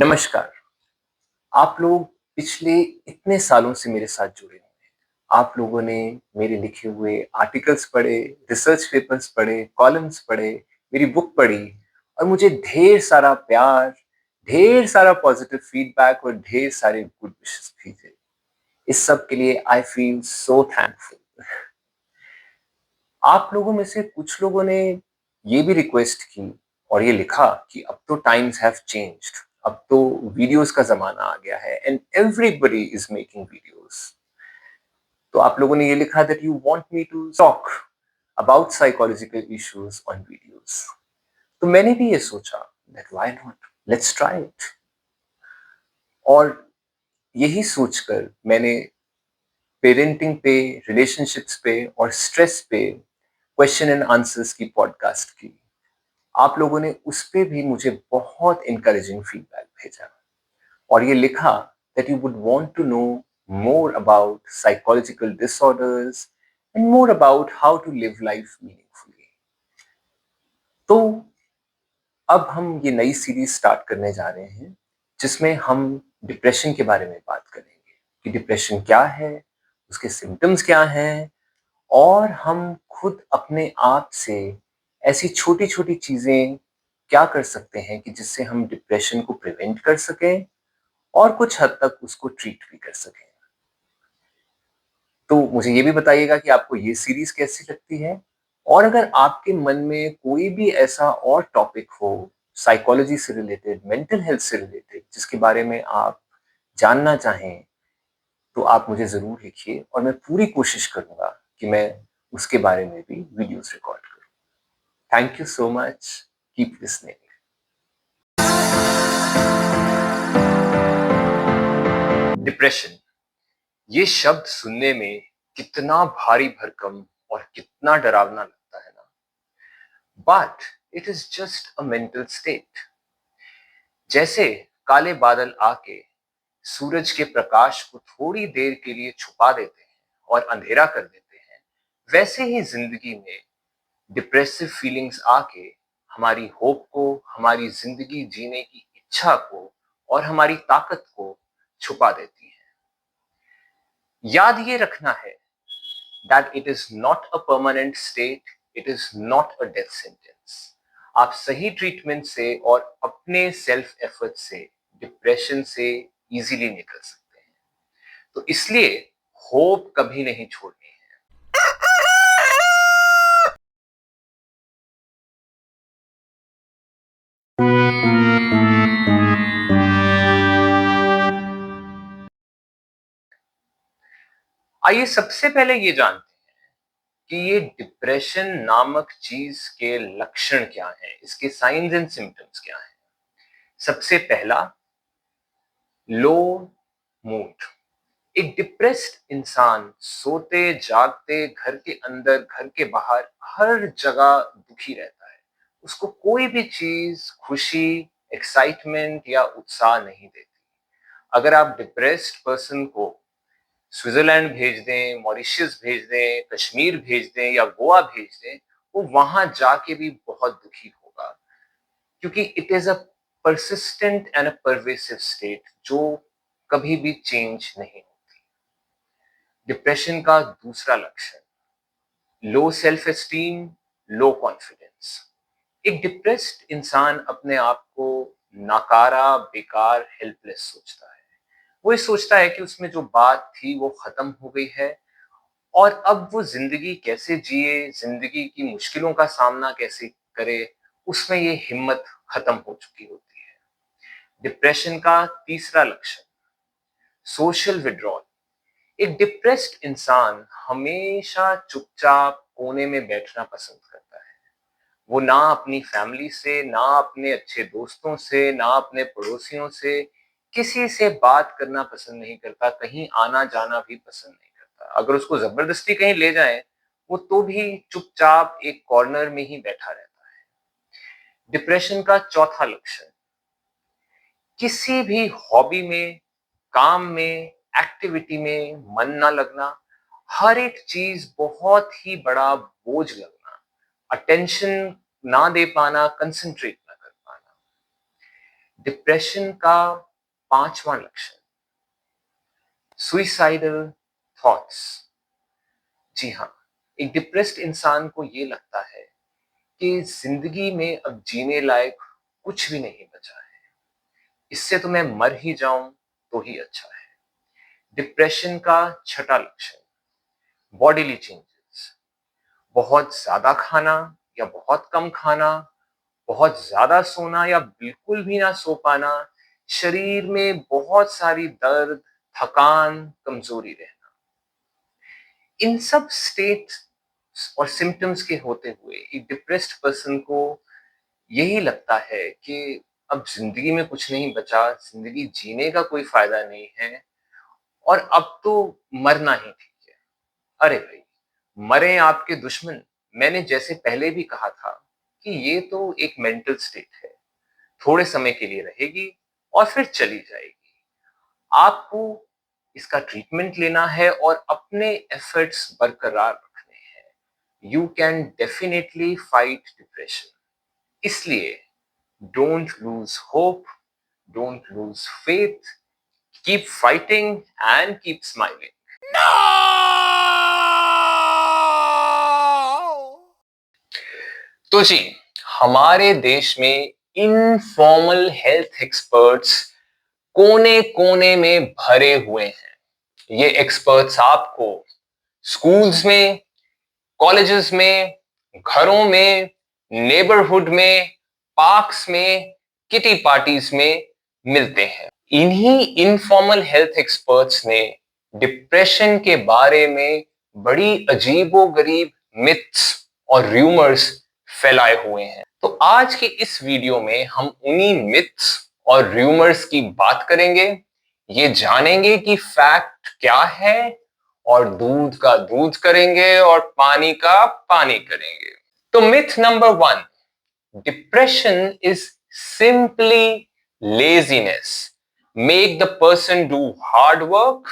नमस्कार। आप लोग पिछले इतने सालों से मेरे साथ जुड़े हुए हैं। आप लोगों ने मेरे लिखे हुए आर्टिकल्स पढ़े, रिसर्च पेपर्स पढ़े, कॉलम्स पढ़े, मेरी बुक पढ़ी और मुझे ढेर सारा प्यार, ढेर सारा पॉजिटिव फीडबैक और ढेर सारे गुड विशेस भेजे। इस सब के लिए आई फील सो थैंकफुल। आप लोगों में से कुछ लोगों ने ये भी रिक्वेस्ट की और ये लिखा कि अब तो टाइम्स हैव चेंज्ड, अब तो वीडियोस का जमाना आ गया है and everybody is making videos. तो आप लोगों ने ये लिखा that you want me to talk about psychological issues on videos. तो मैंने भी ये सोचा that why not, let's try it. और यही सोचकर मैंने पेरेंटिंग पे, रिलेशनशिप्स पे और स्ट्रेस पे क्वेश्चन एंड आंसर्स की पॉडकास्ट की। आप लोगों ने उस पे भी मुझे बहुत इंकरेजिंग फीडबैक भेजा और ये लिखा that you would want to know more about psychological disorders and more about how to live life meaningfully. तो अब हम ये नई सीरीज स्टार्ट करने जा रहे हैं जिसमें हम डिप्रेशन के बारे में बात करेंगे कि डिप्रेशन क्या है, उसके सिम्टम्स क्या हैं और हम खुद अपने आप से ऐसी छोटी छोटी चीजें क्या कर सकते हैं कि जिससे हम डिप्रेशन को प्रिवेंट कर सकें और कुछ हद तक उसको ट्रीट भी कर सकें। तो मुझे ये भी बताइएगा कि आपको ये सीरीज कैसी लगती है और अगर आपके मन में कोई भी ऐसा और टॉपिक हो साइकोलॉजी से रिलेटेड, मेंटल हेल्थ से रिलेटेड जिसके बारे में आप जानना चाहें तो आप मुझे ज़रूर लिखिए और मैं पूरी कोशिश करूंगा कि मैं उसके बारे में भी वीडियोस रिकॉर्ड करूं। Thank you so much, keep listening. Depression, ये शब्द सुनने में कितना भारी भरकम और कितना डरावना लगता है ना, but it is just a mental state. जैसे काले बादल आके सूरज के प्रकाश को थोड़ी देर के लिए छुपा देते हैं और अंधेरा कर देते हैं, वैसे ही जिंदगी में डिप्रेसिव फीलिंग्स आके हमारी होप को, हमारी जिंदगी जीने की इच्छा को और हमारी ताकत को छुपा देती हैं। याद ये रखना है that it is not a permanent state, it is not a death sentence. आप सही ट्रीटमेंट से और अपने सेल्फ एफर्ट से डिप्रेशन से इजीली निकल सकते हैं। तो इसलिए होप कभी नहीं छोड़नी है। आइए सबसे पहले ये जानते हैं कि ये डिप्रेशन नामक चीज के लक्षण क्या हैं, इसके साइंस एंड सिम्टम्स क्या हैं। सबसे पहला, लो मूड। एक डिप्रेस्ड इंसान सोते जागते, घर के अंदर घर के बाहर हर जगह दुखी रहता है। उसको कोई भी चीज खुशी, एक्साइटमेंट या उत्साह नहीं देती। अगर आप डिप्रेस्ड पर्सन को स्विट्जरलैंड भेज दें, मॉरिशस भेज दें, कश्मीर भेज दें या गोवा भेज दें, वो वहां जाके भी बहुत दुखी होगा, क्योंकि it is a persistent and a pervasive state जो कभी भी चेंज नहीं होती। डिप्रेशन का दूसरा लक्षण, low self esteem, low confidence. एक डिप्रेस्ड इंसान अपने आप को नाकारा, बेकार, हेल्पलेस सोचता है। वो ये सोचता है कि उसमें जो बात थी वो खत्म हो गई है और अब वो जिंदगी कैसे जिए, जिंदगी की मुश्किलों का सामना कैसे करे, उसमें ये हिम्मत खत्म हो चुकी होती है। डिप्रेशन का तीसरा लक्षण, सोशल विड्रॉल। एक डिप्रेस्ड इंसान हमेशा चुपचाप कोने में बैठना पसंद करता है। वो ना अपनी फैमिली से, ना अपने अच्छे दोस्तों से, ना अपने पड़ोसियों से किसी से बात करना पसंद नहीं करता, कहीं आना जाना भी पसंद नहीं करता। अगर उसको जबरदस्ती कहीं ले जाए वो तो भी चुपचाप एक कॉर्नर में ही बैठा रहता है। डिप्रेशन का चौथा लक्षण, किसी भी हॉबी में, काम में, एक्टिविटी में मन ना लगना, हर एक चीज बहुत ही बड़ा बोझ लगना, अटेंशन ना दे पाना, कंसंट्रेट ना कर पाना। डिप्रेशन का 5वां लक्षण, सुइसाइडल थॉट्स। जी हाँ, एक डिप्रेस्ड इंसान को ये लगता है कि जिंदगी में अब जीने लायक कुछ भी नहीं बचा है, इससे तो मैं मर ही जाऊं तो ही अच्छा है। डिप्रेशन का 6वां लक्षण, बॉडीली चेंजेस। बहुत ज्यादा खाना या बहुत कम खाना, बहुत ज्यादा सोना या बिल्कुल भी ना सो पाना, शरीर में बहुत सारी दर्द, थकान, कमजोरी रहना। इन सब स्टेट और सिम्टम्स के होते हुए एक डिप्रेस्ड पर्सन को यही लगता है कि अब जिंदगी में कुछ नहीं बचा, जिंदगी जीने का कोई फायदा नहीं है और अब तो मरना ही ठीक है। अरे भाई, मरे आपके दुश्मन। मैंने जैसे पहले भी कहा था कि ये तो एक मेंटल स्टेट है, थोड़े समय के लिए रहेगी और फिर चली जाएगी। आपको इसका ट्रीटमेंट लेना है और अपने एफर्ट्स बरकरार रखने हैं। You can definitely fight depression. इसलिए don't lose hope, don't lose faith, keep fighting and keep smiling. तो जी, हमारे देश में इनफॉर्मल हेल्थ एक्सपर्ट्स कोने कोने में भरे हुए हैं। ये एक्सपर्ट्स आपको स्कूल्स में, कॉलेजेस में, घरों में, नेबरहुड में, पार्क्स में, किटी पार्टीज में मिलते हैं। इन्हीं इनफॉर्मल हेल्थ एक्सपर्ट्स ने डिप्रेशन के बारे में बड़ी अजीबोगरीब मिथ्स और रूमर्स फैलाए हुए हैं। तो आज के इस वीडियो में हम उन्हीं मिथ्स और रूमर्स की बात करेंगे, ये जानेंगे कि फैक्ट क्या है और दूध का दूध करेंगे और पानी का पानी करेंगे। तो myth number 1, depression is simply laziness. Make the person do hard work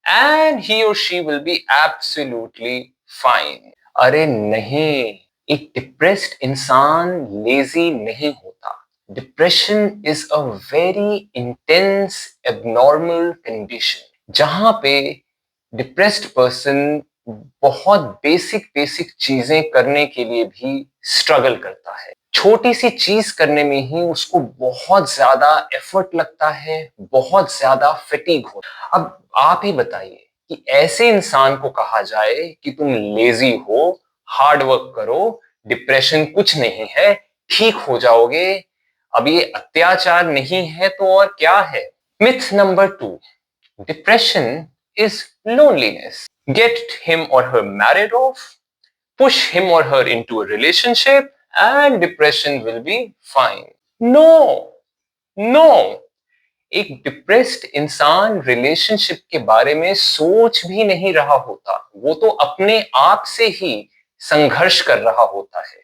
and he or she will be absolutely fine. अरे नहीं, एक डिप्रेस्ड इंसान लेजी नहीं होता। Depression is a very intense abnormal condition जहां पे डिप्रेस्ड पर्सन बहुत basic basic चीजें करने के लिए भी स्ट्रगल करता है। छोटी सी चीज करने में ही उसको बहुत ज्यादा एफर्ट लगता है, बहुत ज्यादा फटीग हो। अब आप ही बताइए कि ऐसे इंसान को कहा जाए कि तुम लेजी हो, हार्ड वर्क करो, डिप्रेशन कुछ नहीं है, ठीक हो जाओगे, अब ये अत्याचार नहीं है तो और क्या है। Myth number 2, depression is loneliness. Get him or her married off, push him or her into a relationship, and depression will be fine. No, no. एक डिप्रेस्ड इंसान रिलेशनशिप के बारे में सोच भी नहीं रहा होता, वो तो अपने आप से ही संघर्ष कर रहा होता है।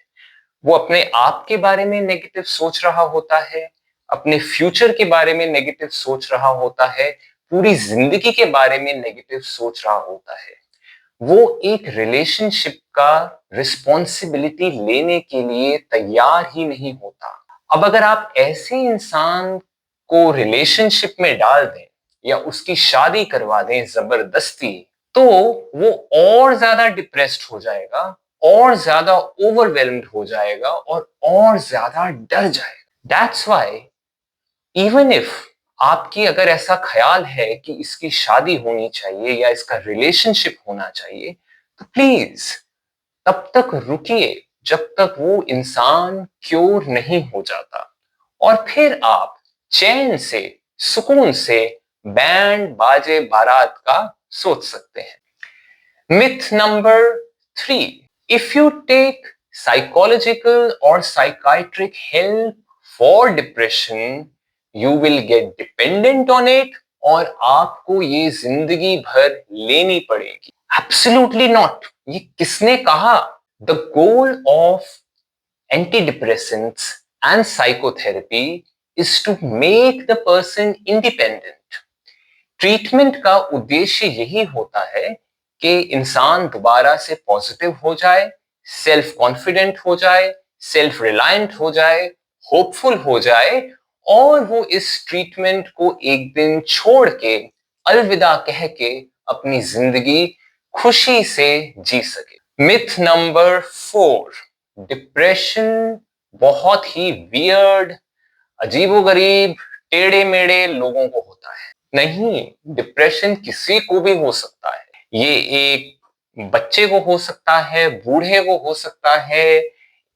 वो अपने आप के बारे में नेगेटिव सोच रहा होता है, अपने फ्यूचर के बारे में नेगेटिव सोच रहा होता है, पूरी जिंदगी के बारे में नेगेटिव सोच रहा होता है। वो एक रिलेशनशिप का रिस्पॉन्सिबिलिटी लेने के लिए तैयार ही नहीं होता। अब अगर आप ऐसे इंसान को रिलेशनशिप में डाल दें या उसकी शादी करवा दें जबरदस्ती, तो वो और ज्यादा डिप्रेस्ड हो जाएगा, और ज्यादा ओवरवेल्म्ड हो जाएगा और ज्यादा डर जाएगा। दैट्स व्हाई इवन इफ आपकी अगर ऐसा ख्याल है कि इसकी शादी होनी चाहिए या इसका रिलेशनशिप होना चाहिए, तो प्लीज तब तक रुकिए जब तक वो इंसान क्योर नहीं हो जाता, और फिर आप चैन से, सुकून से बैंड बाजे बारात का सोच सकते हैं। Myth number 3, if you take psychological और psychiatric help for depression you will get dependent on it, और आपको ये जिंदगी भर लेनी पड़ेगी। Absolutely not. ये किसने कहा? The goal of antidepressants and psychotherapy is to make the person independent. Treatment का उद्देश्य यही होता है कि इंसान दोबारा से पॉजिटिव हो जाए, सेल्फ कॉन्फिडेंट हो जाए, सेल्फ रिलायंट हो जाए, होपफुल हो जाए और वो इस ट्रीटमेंट को एक दिन छोड़ के अलविदा कह के अपनी जिंदगी खुशी से जी सके। मिथ नंबर 4, डिप्रेशन बहुत ही वियर्ड, अजीबोगरीब, टेढ़े मेढ़े लोगों को होता है। नहीं, डिप्रेशन किसी को भी हो सकता है। ये एक बच्चे को हो सकता है, बूढ़े को हो सकता है,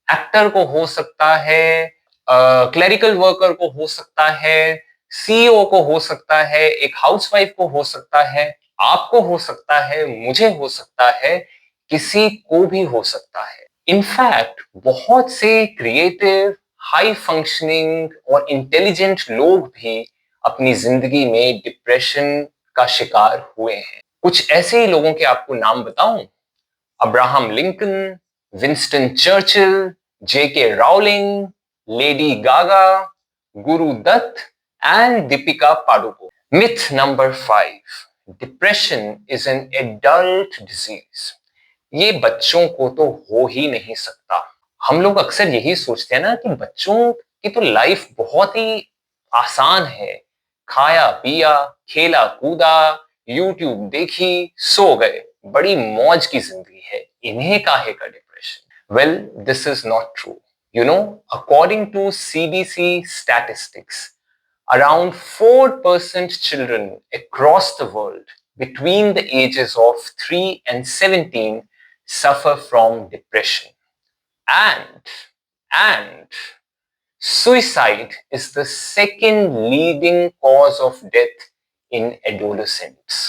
एक्टर को हो सकता है, क्लरिकल वर्कर को हो सकता है, सीईओ को हो सकता है, एक हाउसवाइफ को हो सकता है, आपको हो सकता है, मुझे हो सकता है, किसी को भी हो सकता है। इनफैक्ट बहुत से क्रिएटिव, हाई फंक्शनिंग और इंटेलिजेंट लोग भी अपनी जिंदगी में डिप्रेशन का शिकार हुए हैं। कुछ ऐसे ही लोगों के आपको नाम बताऊं? Abraham Lincoln, Winston Churchill, J K Rowling, Lady Gaga, Guru Dutt and Deepika Padukone. Myth number 5, depression is an adult disease. ये बच्चों को तो हो ही नहीं सकता। हम लोग अक्सर यही सोचते हैं ना कि बच्चों की तो लाइफ बहुत ही आसान है, खाया पिया, खेला कूदा, यूट्यूब देखी, सो गए, बड़ी मौज की जिंदगी है, इन्हें काहे का depression? Well, this is not true. You know, according to CDC statistics, around 4% children across the world between the ages of 3 and 17 suffer from depression. And suicide is the second leading cause of death in adolescents.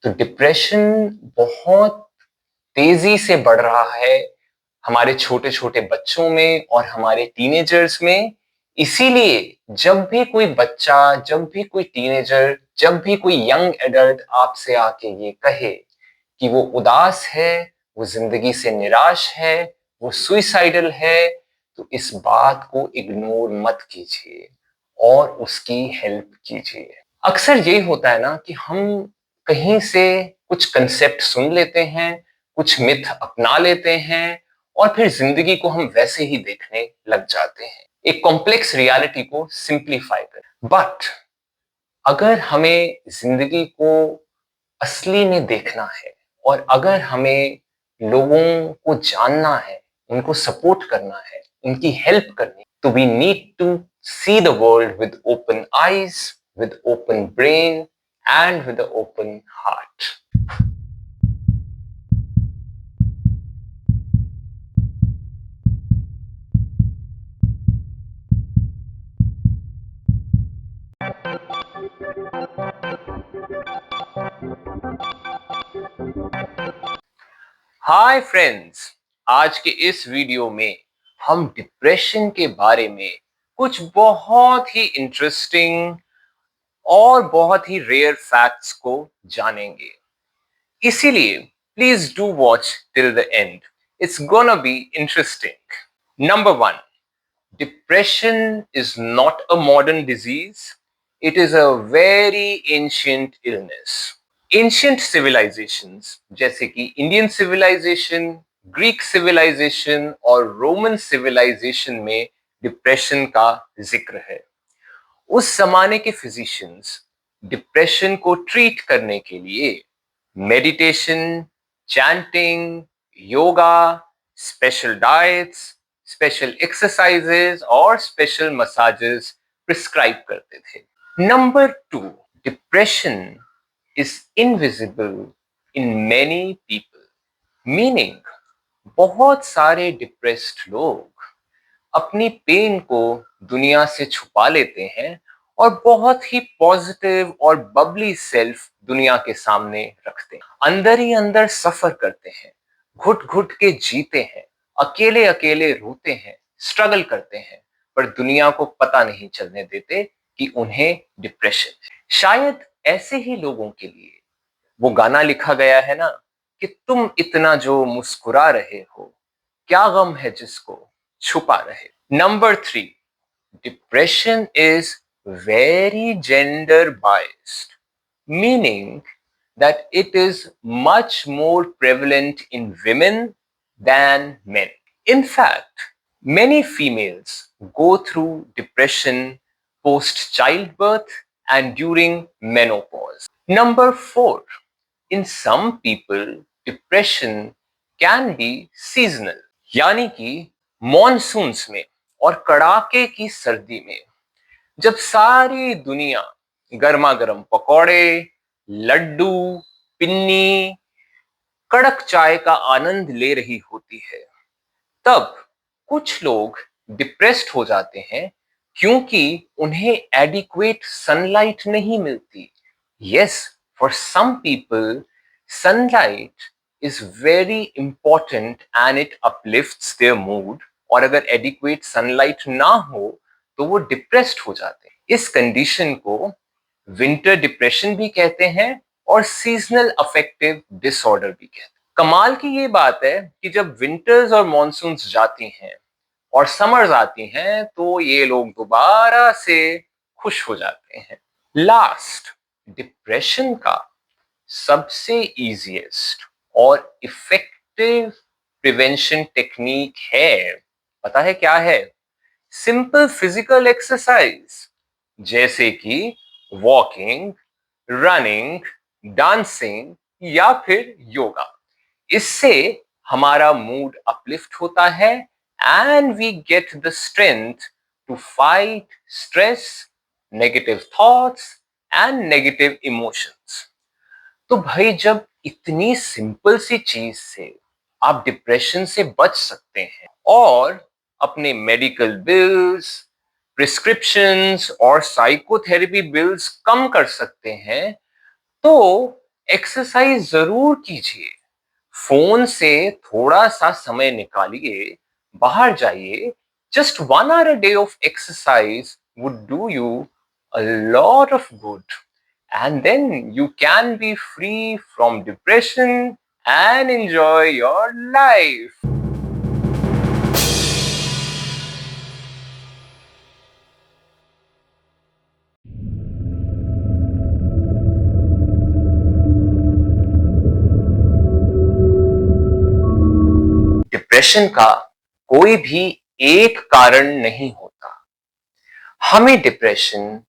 तो depression बहुत तेजी से बढ़ रहा है हमारे छोटे छोटे बच्चों में और हमारे टीनेजर्स में। इसीलिए जब भी कोई बच्चा, जब भी कोई टीनेजर, जब भी कोई यंग एडल्ट आपसे आके ये कहे कि वो उदास है, वो जिंदगी से निराश है, वो सुइसाइडल है, तो इस बात को इग्नोर मत कीजिए और उसकी हेल्प कीजिए। अक्सर ये होता है ना कि हम कहीं से कुछ कंसेप्ट सुन लेते हैं, कुछ मिथ अपना लेते हैं और फिर जिंदगी को हम वैसे ही देखने लग जाते हैं, एक कॉम्प्लेक्स रियलिटी को सिंप्लीफाई कर। बट अगर हमें जिंदगी को असली में देखना है और अगर हमें लोगों को जानना है, उनको सपोर्ट करना है, उनकी हेल्प करनी, तो we need to see the world with open eyes, with open brain and with open heart. Hi friends, आज के इस वीडियो में हम डिप्रेशन के बारे में कुछ बहुत ही इंटरेस्टिंग और बहुत ही रेयर फैक्ट्स को जानेंगे। इसीलिए please do watch till the end, it's gonna be interesting. Number 1, depression is not a modern disease, it is a very ancient illness. Ancient civilisations जैसे कि इंडियन सिविलाइजेशन, ग्रीक सिविलाइजेशन और Roman civilisation में depression का जिक्र है। उस जमाने के फिजिशियंस डिप्रेशन को ट्रीट करने के लिए meditation, chanting, yoga, special diets, special exercises और स्पेशल मसाजेस प्रिस्क्राइब करते थे। Number 2, depression is invisible in many people, meaning बहुत सारे डिप्रेस्ड लोग अपनी पेन को दुनिया से छुपा लेते हैं और बहुत ही पॉजिटिव और बबली सेल्फ दुनिया के सामने रखते हैं। अंदर ही अंदर सफर करते हैं, घुट घुट के जीते हैं, अकेले अकेले रोते हैं, स्ट्रगल करते हैं, पर दुनिया को पता नहीं चलने देते कि उन्हें डिप्रेशन है। शायद ऐसे ही लोगों के लिए वो गाना लिखा गया है ना कि तुम इतना जो मुस्कुरा रहे हो, क्या गम है जिसको छुपा रहे। Number 3, depression is very gender biased, meaning that it is much more prevalent in women than men. In fact, many females go through depression post childbirth and during menopause. Number 4, in some people depression can be seasonal, यानी कि monsoons में और कड़ाके की सर्दी में जब सारी दुनिया गर्मा गर्म पकौड़े, लड्डू, पिन्नी, कड़क चाय का आनंद ले रही होती है, तब कुछ लोग डिप्रेस्ड हो जाते हैं क्योंकि उन्हें एडिक्वेट सनलाइट नहीं मिलती। Yes, for some people sunlight is very important and it uplifts their mood, और अगर एडिक्वेट सनलाइट ना हो तो वो डिप्रेस्ड हो जाते हैं। इस कंडीशन को विंटर डिप्रेशन भी कहते हैं और सीजनल अफेक्टिव डिसऑर्डर भी कहते हैं। कमाल की ये बात है कि जब विंटर्स और मॉनसून्स जाती हैं और समर्स आती हैं तो ये लोग दोबारा से खुश हो जाते हैं। लास्ट, डिप्रेशन का सबसे इजीएस्ट और इफेक्टिव प्रिवेंशन टेक्निक है, पता है क्या है? सिंपल फिजिकल एक्सरसाइज, जैसे कि वॉकिंग, रनिंग, डांसिंग या फिर योगा। इससे हमारा मूड अपलिफ्ट होता है and we get the strength to fight stress, negative thoughts and negative emotions. तो भाई, जब इतनी सिंपल सी चीज से आप डिप्रेशन से बच सकते हैं और अपने मेडिकल बिल्स, प्रिस्क्रिप्शंस और साइकोथेरेपी बिल्स कम कर सकते हैं, तो एक्सरसाइज जरूर कीजिए। फोन से थोड़ा सा समय निकालिए, बाहर जाइए। Just 1 hour a day of exercise would do you a lot of good, and then you can be free from depression and enjoy your life. Depression का कोई भी एक कारण नहीं होता। हमें डिप्रेशन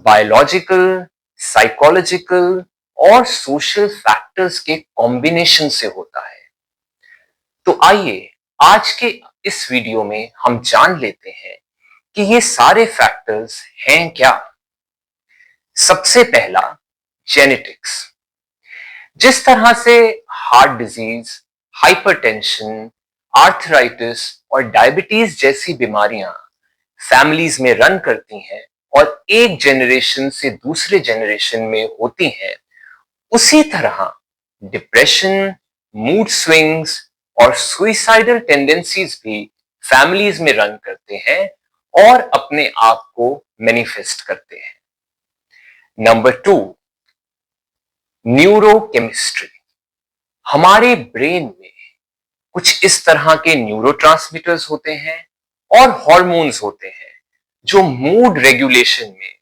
बायोलॉजिकल, साइकोलॉजिकल और सोशल फैक्टर्स के कॉम्बिनेशन से होता है। तो आइए आज के इस वीडियो में हम जान लेते हैं कि ये सारे फैक्टर्स हैं क्या। सबसे पहला, जेनेटिक्स। जिस तरह से हार्ट डिजीज, हाइपरटेंशन, आर्थराइटिस और डायबिटीज जैसी बीमारियां फैमिलीज में रन करती हैं और एक जनरेशन से दूसरे जनरेशन में होती हैं, उसी तरह डिप्रेशन, मूड स्विंग्स और सुइसाइडल टेंडेंसीज भी फैमिलीज में रन करते हैं और अपने आप को मैनिफेस्ट करते हैं। Number 2, neurochemistry. हमारे ब्रेन में कुछ इस तरह के न्यूरोट्रांसमीटर्स होते हैं और हॉर्मोन्स होते हैं जो मूड रेगुलेशन में,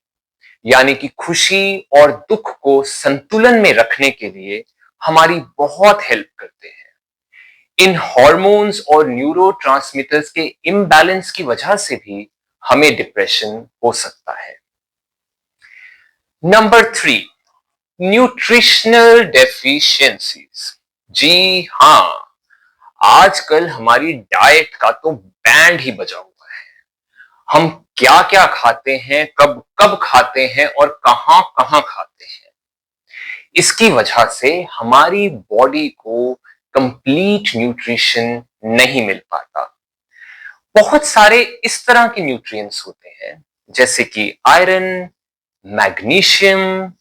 यानी कि खुशी और दुख को संतुलन में रखने के लिए हमारी बहुत हेल्प करते हैं। इन हॉर्मोन्स और न्यूरोट्रांसमीटर्स के इम्बैलेंस की वजह से भी हमें डिप्रेशन हो सकता है। Number 3, nutritional deficiencies. जी हां, आजकल हमारी डाइट का तो बैंड ही बजा हुआ है। हम क्या क्या खाते हैं, कब कब खाते हैं और कहां कहां खाते हैं, इसकी वजह से हमारी बॉडी को कंप्लीट न्यूट्रिशन नहीं मिल पाता। बहुत सारे इस तरह के न्यूट्रिएंट्स होते हैं जैसे कि iron, magnesium,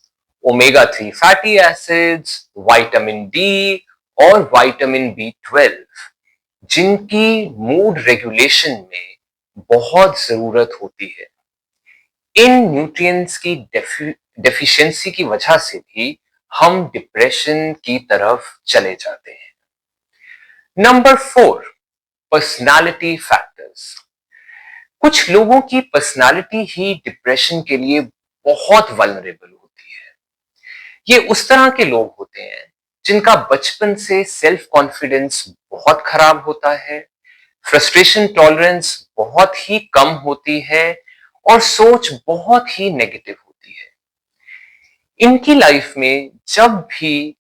omega 3 fatty acids, vitamin D और विटामिन B12, जिनकी मूड रेगुलेशन में बहुत जरूरत होती है। इन न्यूट्रिएंट्स की डेफिशिएंसी की वजह से भी हम डिप्रेशन की तरफ चले जाते हैं। Number 4, personality factors. कुछ लोगों की पर्सनालिटी ही डिप्रेशन के लिए बहुत वल्नरेबल होती है। ये उस तरह के लोग होते हैं जिनका बचपन से सेल्फ कॉन्फिडेंस बहुत खराब होता है, फ्रस्ट्रेशन टॉलरेंस बहुत ही कम होती है और सोच बहुत ही नेगेटिव होती है। इनकी लाइफ में जब भी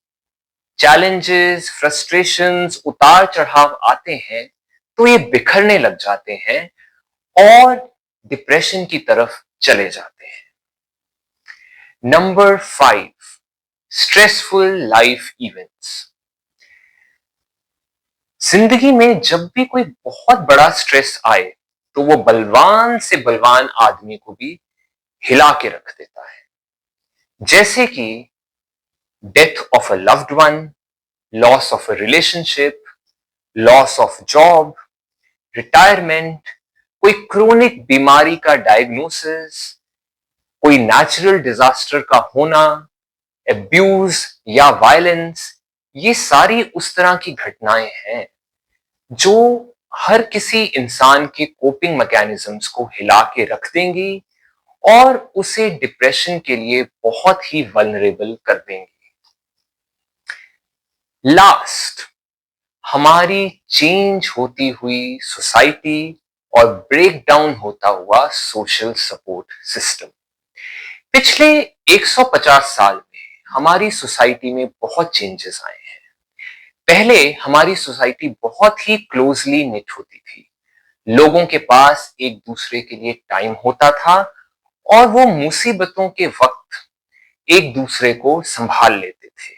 चैलेंजेस, फ्रस्ट्रेशंस, उतार चढ़ाव आते हैं तो ये बिखरने लग जाते हैं और डिप्रेशन की तरफ चले जाते हैं। Number 5, stressful life events. जिंदगी में जब भी कोई बहुत बड़ा स्ट्रेस आए तो वो बलवान से बलवान आदमी को भी हिला के रख देता है, जैसे कि death of a loved one, loss of a relationship, loss of job, retirement, कोई क्रोनिक बीमारी का डायग्नोसिस, कोई नेचुरल डिजास्टर का होना, एब्यूज या वायलेंस। ये सारी उस तरह की घटनाएं हैं जो हर किसी इंसान के कोपिंग मैकेनिज्म्स को हिला के रख देंगी और उसे डिप्रेशन के लिए बहुत ही वल्नरेबल कर देंगी। लास्ट, हमारी चेंज होती हुई सोसाइटी और ब्रेक डाउन होता हुआ सोशल सपोर्ट सिस्टम। पिछले 150 साल में हमारी सोसाइटी में बहुत चेंजेस आए हैं। पहले हमारी सोसाइटी बहुत ही क्लोजली निट होती थी। लोगों के पास एक दूसरे के लिए टाइम होता था और वो मुसीबतों के वक्त एक दूसरे को संभाल लेते थे।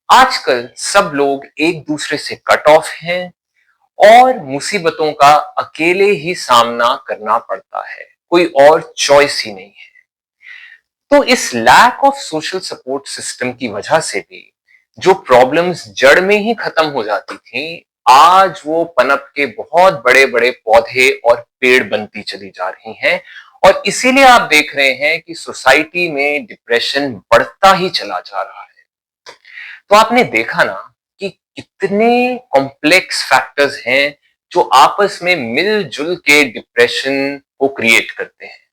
आजकल सब लोग एक दूसरे से कट ऑफ हैं और मुसीबतों का अकेले ही सामना करना पड़ता है, कोई और चॉइस ही नहीं है। तो इस lack of social support system की वजह से भी जो प्रॉब्लम्स जड़ में ही खत्म हो जाती थी, आज वो पनप के बहुत बड़े बड़े पौधे और पेड़ बनती चली जा रही हैं। और इसीलिए आप देख रहे हैं कि सोसाइटी में डिप्रेशन बढ़ता ही चला जा रहा है। तो आपने देखा ना कि कितने कॉम्प्लेक्स फैक्टर्स हैं जो आपस में मिलजुल के डिप्रेशन को क्रिएट करते हैं।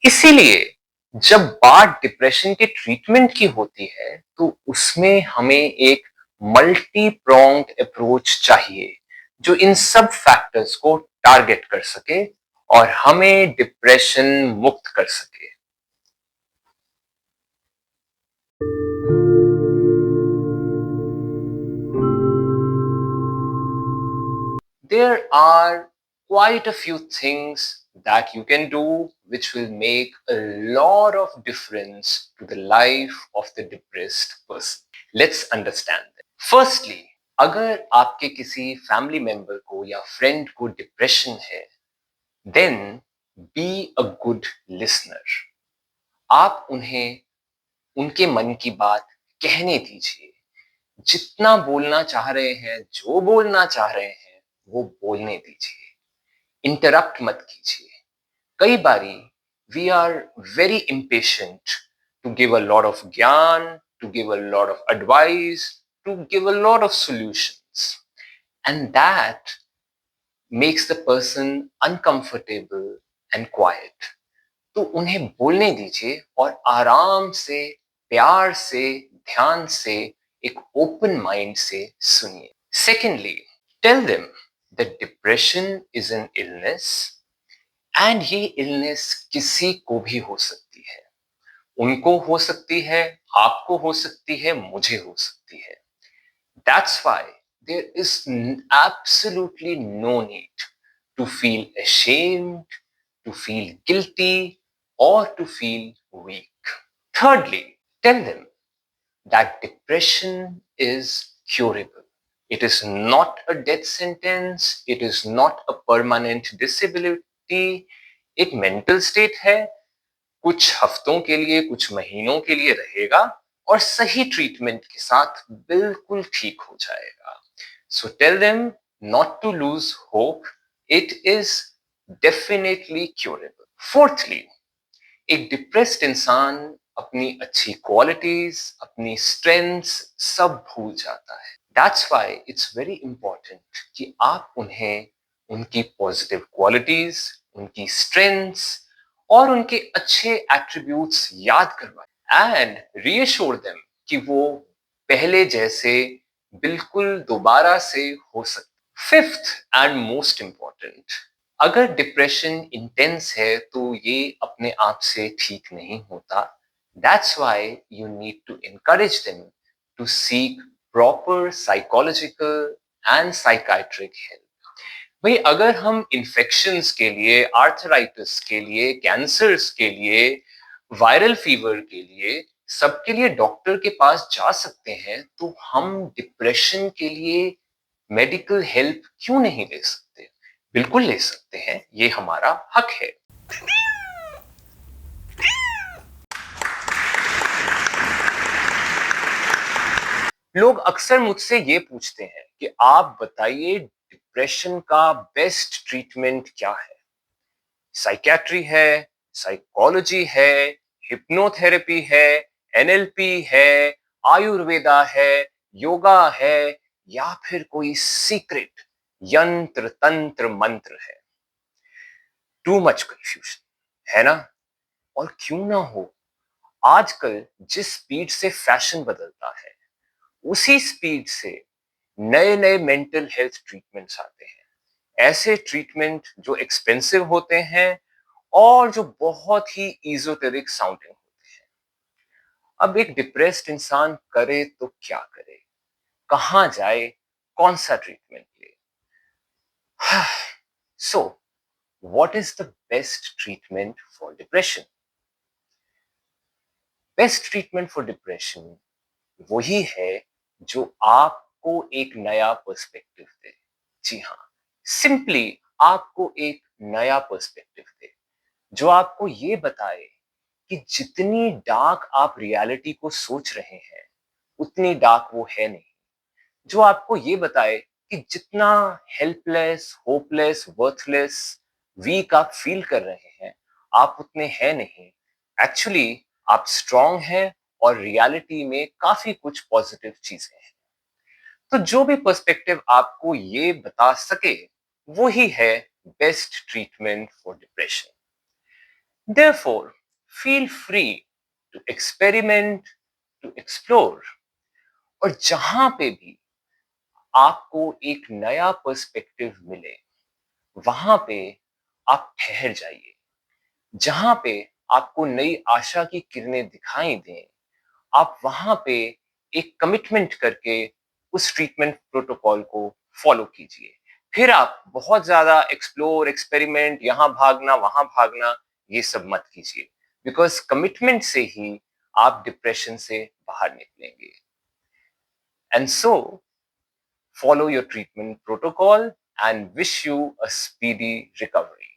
इसीलिए जब बात डिप्रेशन के ट्रीटमेंट की होती है तो उसमें हमें एक मल्टी प्रोंग्ड अप्रोच चाहिए जो इन सब फैक्टर्स को टारगेट कर सके और हमें डिप्रेशन मुक्त कर सके। There are quite a few things that you can do which will make a lot of difference to the life of the depressed person. Let's understand that. Firstly, अगर आपके किसी फैमिली मेंबर को या friend को depression है, then be a good listener. आप उन्हें उनके मन की बात कहने दीजिए। जितना बोलना चाह रहे हैं, जो बोलना चाह रहे हैं, वो बोलने दीजिए। इंटरप्ट मत कीजिए। कई बारी we are very impatient to give a lot of gyan, to give a lot of advice, to give a lot of solutions, and that makes the person uncomfortable and quiet. तो उन्हें बोलने दीजिए और आराम से, प्यार से, ध्यान से, एक ओपन माइंड से सुनिए। Secondly, tell them that depression is an illness and ये इलनेस किसी को भी हो सकती है। उनको हो सकती है, आपको हो सकती है, मुझे हो सकती है। That's why there is absolutely no need to feel ashamed, to feel guilty, or to feel weak. Thirdly, tell them that depression is curable. It is not a death sentence. It is not a permanent disability. एक mental state है, कुछ हफ्तों के लिए, कुछ महीनों के लिए रहेगा और सही ट्रीटमेंट के साथ बिल्कुल ठीक हो जाएगा। So tell them not to lose hope, it is definitely curable. Fourthly, एक डिप्रेस्ड इंसान अपनी अच्छी क्वालिटीज, अपनी स्ट्रेंथ्स सब भूल जाता है। That's why it's very important कि आप उन्हें उनकी पॉजिटिव क्वालिटीज, उनकी स्ट्रेंथ्स और उनके अच्छे एट्रीब्यूट्स याद करवाएं एंड रीअश्योर देम कि वो पहले जैसे बिल्कुल दोबारा से हो सकते। फिफ्थ एंड मोस्ट इंपॉर्टेंट, अगर डिप्रेशन इंटेंस है तो ये अपने आप से ठीक नहीं होता. That's why you need to encourage them to seek proper psychological and psychiatric help. भाई अगर हम इन्फेक्शंस के लिए, आर्थराइटिस के लिए, कैंसर्स के लिए, वायरल फीवर के लिए, सबके लिए डॉक्टर के पास जा सकते हैं, तो हम डिप्रेशन के लिए मेडिकल हेल्प क्यों नहीं ले सकते? बिल्कुल ले सकते हैं, ये हमारा हक है. लोग अक्सर मुझसे ये पूछते हैं कि आप बताइए डिप्रेशन का बेस्ट ट्रीटमेंट क्या है? साइकियाट्री है, साइकोलॉजी है, हिप्नोथेरेपी है, एनएलपी है, आयुर्वेदा है, योगा है, या फिर कोई सीक्रेट यंत्र तंत्र मंत्र है? टू मच कंफ्यूजन है ना? और क्यों ना हो, आजकल जिस स्पीड से फैशन बदलता है, उसी स्पीड से नए नए मेंटल हेल्थ ट्रीटमेंट्स आते हैं. ऐसे ट्रीटमेंट जो एक्सपेंसिव होते हैं और जो बहुत ही इजोटेरिक साउंडिंग होते हैं. अब एक डिप्रेस्ड इंसान करे तो क्या करे, कहां जाए, कौन सा ट्रीटमेंट ले? So what is the best treatment for depression? Best treatment for depression वही है जो आपको एक नया पर्सपेक्टिव दे. जी हाँ, सिंपली आपको एक नया पर्सपेक्टिव दे, जो आपको ये बताए कि जितनी डार्क आप रियलिटी को सोच रहे हैं, उतनी डार्क वो है नहीं. जो आपको ये बताए कि जितना हेल्पलेस, होपलेस, वर्थलेस, वीक आप फील कर रहे हैं, आप उतने हैं नहीं. एक्चुअली आप स्ट्रांग हैं और रियलिटी में काफी कुछ पॉजिटिव चीजें हैं. तो जो भी पर्सपेक्टिव आपको ये बता सके, वही है best treatment for depression. Therefore, feel free to experiment, to explore. और जहां पे भी आपको एक नया पर्सपेक्टिव मिले, वहां पे आप ठहर जाइए. जहां पे आपको नई आशा की किरणें दिखाई दें, आप वहां पे एक कमिटमेंट करके उस ट्रीटमेंट प्रोटोकॉल को फॉलो कीजिए. फिर आप बहुत ज्यादा एक्सप्लोर, एक्सपेरिमेंट, यहां भागना, वहां भागना, ये सब मत कीजिए. बिकॉज कमिटमेंट से ही आप डिप्रेशन से बाहर निकलेंगे. And so follow your treatment protocol and wish you a speedy recovery.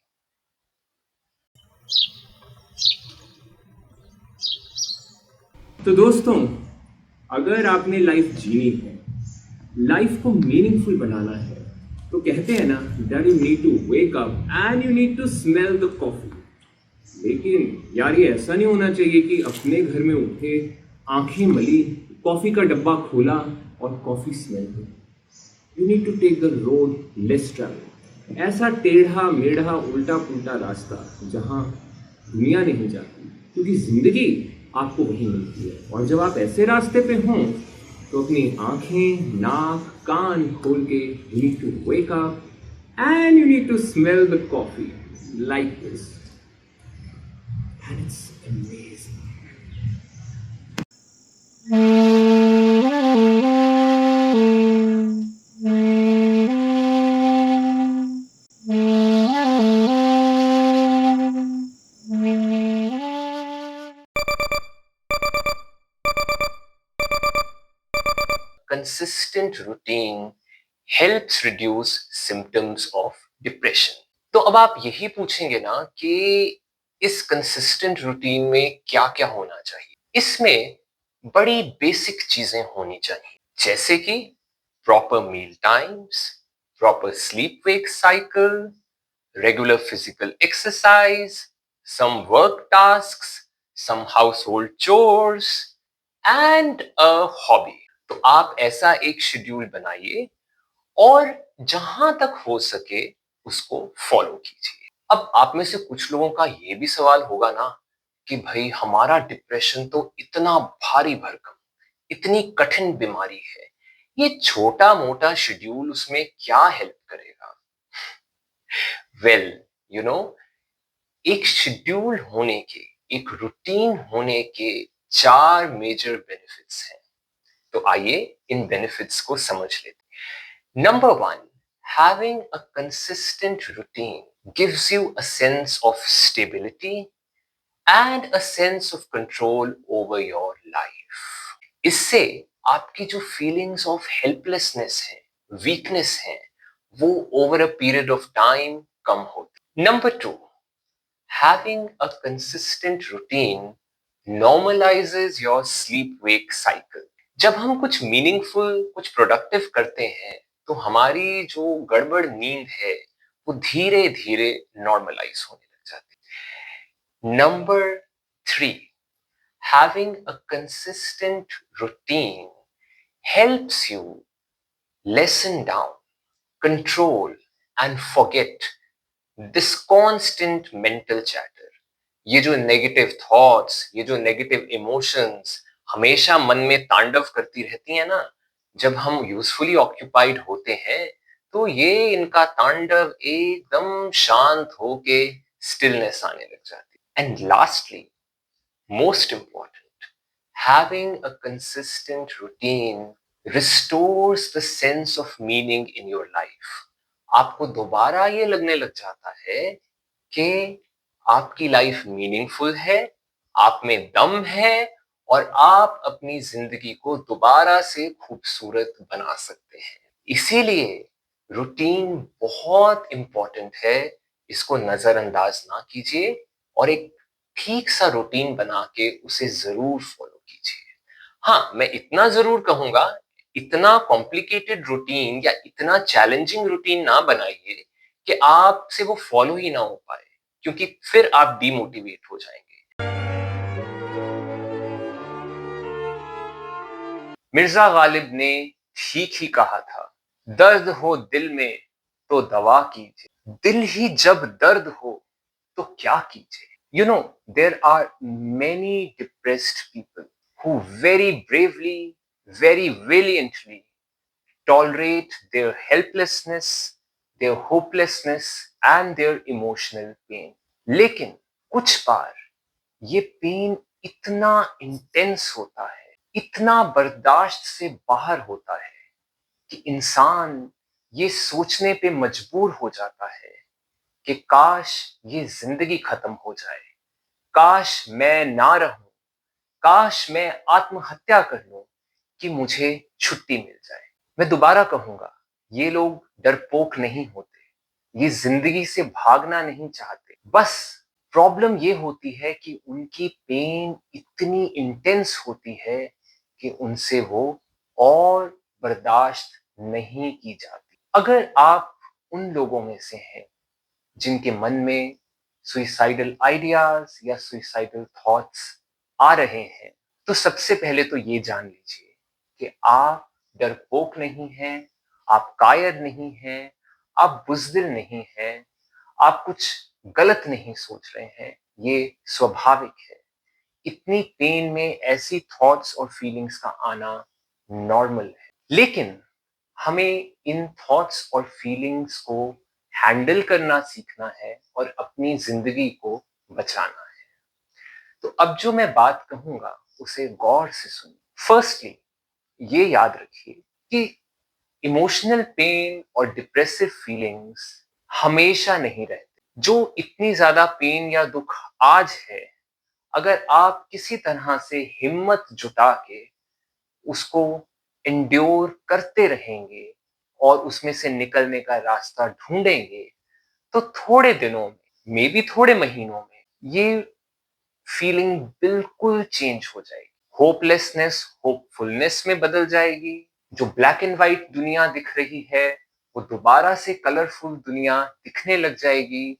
तो दोस्तों, अगर आपने लाइफ जीनी है, लाइफ को मीनिंगफुल बनाना है, तो कहते हैं ना that you need to wake up and you need to smell the coffee. लेकिन यार ये ऐसा नहीं होना चाहिए कि अपने घर में उठे, आंखें मली, कॉफी का डब्बा खोला और कॉफी स्मेल हो. You need to take the road less travelled. ऐसा टेढ़ा मेढ़ा उल्टा पुल्टा रास्ता जहां दुनिया नहीं जाती, क्योंकि जिंदगी आपको वहीं मिलती है. और जब आप ऐसे रास्ते पे हों, तो अपनी आंखें, नाक, कान खोल के you need to wake up and you need to smell the coffee like this. And it's amazing. Consistent routine helps reduce symptoms of depression. तो अब आप यही पूछेंगे ना कि इस कंसिस्टेंट रूटीन में क्या क्या होना चाहिए? इसमें बड़ी बेसिक चीजें होनी चाहिए, जैसे कि proper meal times, proper sleep wake cycle, regular physical exercise, some work tasks, some household chores, and a hobby. तो आप ऐसा एक शेड्यूल बनाइए और जहां तक हो सके उसको फॉलो कीजिए. अब आप में से कुछ लोगों का ये भी सवाल होगा ना कि भाई हमारा डिप्रेशन तो इतना भारी भरकम, इतनी कठिन बीमारी है, ये छोटा मोटा शेड्यूल उसमें क्या हेल्प करेगा? वेल, यू नो, एक शेड्यूल होने के, एक रूटीन होने के 4 मेजर बेनिफिट्स हैं। तो आइए इन बेनिफिट्स को समझ लेते हैं। Number 1, having a consistent routine gives you a sense of stability and a sense of control over your life. इससे आपकी जो फीलिंग्स ऑफ हेल्पलेसनेस है, वीकनेस है, वो over a period of time कम होती। Number 2, having a consistent routine normalizes your sleep wake cycle. जब हम कुछ मीनिंगफुल, कुछ प्रोडक्टिव करते हैं, तो हमारी जो गड़बड़ नींद है वो धीरे धीरे नॉर्मलाइज होने लग जाती है। Number 3, having a consistent routine helps you lessen down, control and forget this constant mental chatter. ये जो नेगेटिव थॉट्स, ये जो नेगेटिव इमोशंस हमेशा मन में तांडव करती रहती है ना, जब हम यूजफुली ऑक्यूपाइड होते हैं, तो ये इनका तांडव एकदम शांत होके स्टिलनेस आने लग जाती है। And lastly, most important, having a consistent routine restores the sense of meaning in your life. आपको दोबारा ये लगने लग जाता है कि आपकी लाइफ मीनिंगफुल है, आप में दम है और आप अपनी जिंदगी को दोबारा से खूबसूरत बना सकते हैं। इसीलिए रूटीन बहुत इंपॉर्टेंट है, इसको नजरअंदाज ना कीजिए और एक ठीक सा रूटीन बना के उसे जरूर फॉलो कीजिए। हाँ, मैं इतना जरूर कहूंगा, इतना कॉम्प्लिकेटेड रूटीन या इतना चैलेंजिंग रूटीन ना बनाइए कि आपसे वो फॉलो ही ना हो पाए, क्योंकि फिर आप डीमोटिवेट हो जाएंगे। मिर्जा गालिब ने ठीक ही कहा था, दर्द हो दिल में तो दवा कीजिए, दिल ही जब दर्द हो तो क्या कीजिए। You know, there are many depressed people who very bravely, very valiantly tolerate their helplessness, their hopelessness and their emotional pain. लेकिन कुछ बार ये पेन इतना इंटेंस होता है, इतना बर्दाश्त से बाहर होता है कि इंसान ये सोचने पे मजबूर हो जाता है कि काश ये जिंदगी खत्म हो जाए, काश मैं ना रहूं, काश मैं आत्महत्या कर लूं कि मुझे छुट्टी मिल जाए। मैं दोबारा कहूंगा, ये लोग डरपोक नहीं होते, ये जिंदगी से भागना नहीं चाहते, बस प्रॉब्लम ये होती है कि उनकी पेन इतनी इंटेंस होती है कि उनसे वो और बर्दाश्त नहीं की जाती। अगर आप उन लोगों में से हैं जिनके मन में सुइसाइडल आइडियाज या सुइसाइडल थॉट्स आ रहे हैं, तो सबसे पहले तो ये जान लीजिए कि आप डरपोक नहीं हैं, आप कायर नहीं हैं, आप बुज़दिल नहीं हैं, आप कुछ गलत नहीं सोच रहे हैं, ये स्वाभाविक है। इतनी पेन में ऐसी थॉट्स और फीलिंग्स का आना नॉर्मल है। लेकिन हमें इन थॉट्स और फीलिंग्स को हैंडल करना सीखना है और अपनी जिंदगी को बचाना है। तो अब जो मैं बात कहूंगा उसे गौर से सुनिए। फर्स्टली, ये याद रखिए कि इमोशनल पेन और डिप्रेसिव फीलिंग्स हमेशा नहीं रहते। जो इतनी ज्यादा पेन या दुख आज है, अगर आप किसी तरह से हिम्मत जुटा के उसको एंड्योर करते रहेंगे और उसमें से निकलने का रास्ता ढूंढेंगे, तो थोड़े दिनों में, मे बी थोड़े महीनों में, ये फीलिंग बिल्कुल चेंज हो जाएगी। होपलेसनेस होपफुलनेस में बदल जाएगी। जो ब्लैक एंड व्हाइट दुनिया दिख रही है, वो दोबारा से कलरफुल दुनिया दिखने लग जाएगी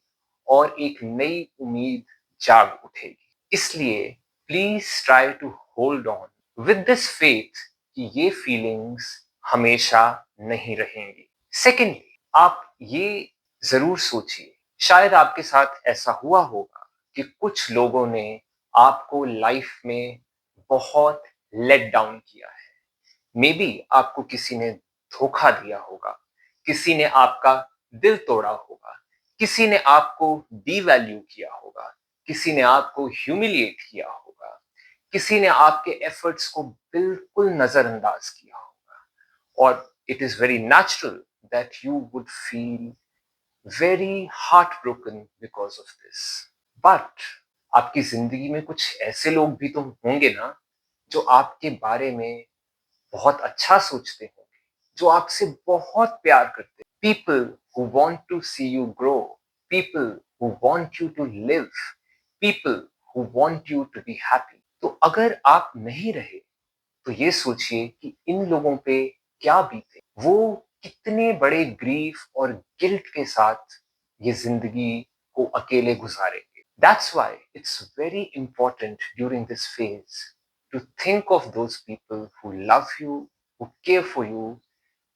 और एक नई उम्मीद जाग उठेगी। इसलिए please try to hold on with this faith कि ये फीलिंग्स हमेशा नहीं रहेंगी। सेकेंडली, आप ये जरूर सोचिए, शायद आपके साथ ऐसा हुआ होगा कि कुछ लोगों ने आपको लाइफ में बहुत लेट डाउन किया है। मे बी आपको किसी ने धोखा दिया होगा, किसी ने आपका दिल तोड़ा होगा, किसी ने आपको डीवैल्यू किया होगा, किसी ने आपको ह्यूमिलिएट किया होगा, किसी ने आपके एफर्ट्स को बिल्कुल नजरअंदाज किया होगा, और it is very natural that you would feel very heart broken because of this. But आपकी जिंदगी में कुछ ऐसे लोग भी तो होंगे ना, जो आपके बारे में बहुत अच्छा सोचते होंगे, जो आपसे बहुत प्यार करते हैं। People who want to see you grow, people who want you to live, people who want you to be happy. तो अगर आप नहीं रहे, तो ये सोचिए कि इन लोगों पे क्या बीते, वो कितने बड़े ग्रीफ और गिल्ट के साथ ये जिंदगी को अकेले गुजारेंगे। That's why it's very important during this phase to think of those people who love you, who care for you,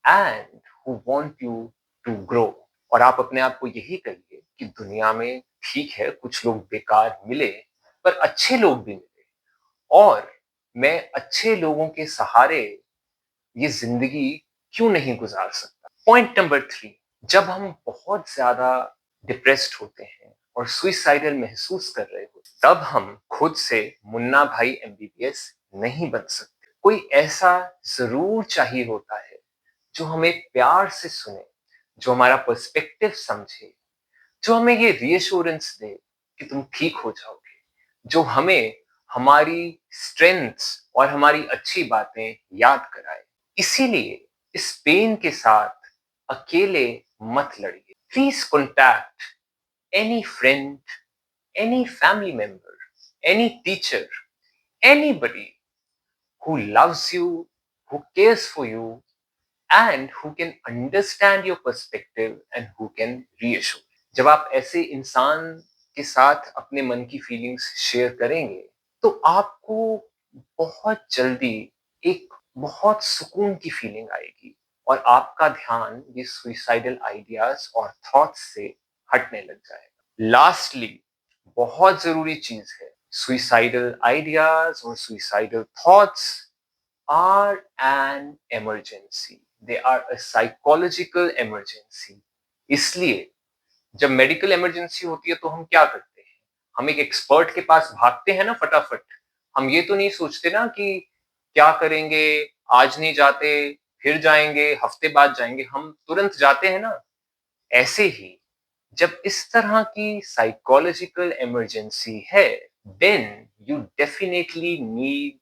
and who want you to grow. और आप अपने आप को यही कहिए कि दुनिया में ठीक है कुछ लोग बेकार मिले, पर अच्छे लोग भी मिले, और मैं अच्छे लोगों के सहारे ये जिंदगी क्यों नहीं गुजार सकता। पॉइंट नंबर 3, जब हम बहुत ज्यादा डिप्रेस्ड होते हैं और सुइसाइडल महसूस कर रहे हो, तब हम खुद से मुन्ना भाई एमबीबीएस नहीं बन सकते। कोई ऐसा जरूर चाहिए होता है जो हमें प्यार से सुने, जो हमारा पर्सपेक्टिव समझे, जो हमें ये रीएश्योरेंस दे कि तुम ठीक हो जाओगे, जो हमें हमारी स्ट्रेंथ्स और हमारी अच्छी बातें याद कराए। इसीलिए इस पेन के साथ अकेले मत लड़िए। Please contact any friend, any family member, any teacher, anybody who loves you, who cares for you, and who can understand your perspective and who can reassure. जब आप ऐसे इंसान के साथ अपने मन की फीलिंग्स शेयर करेंगे, तो आपको बहुत जल्दी एक बहुत सुकून की फीलिंग आएगी, और आपका ध्यान ये सुइसाइडल आइडियाज और थॉट्स से हटने लग जाएगा। लास्टली, बहुत जरूरी चीज है, सुइसाइडल आइडियाज और suicidal thoughts are an emergency. They are a psychological emergency. इसलिए जब मेडिकल इमरजेंसी होती है तो हम क्या करते हैं? हम एक एक्सपर्ट के पास भागते हैं ना फटाफट। हम ये तो नहीं सोचते ना कि क्या करेंगे, आज नहीं जाते, फिर जाएंगे, हफ्ते बाद जाएंगे, हम तुरंत जाते हैं ना। ऐसे ही जब इस तरह की साइकोलॉजिकल इमरजेंसी है, then you definitely need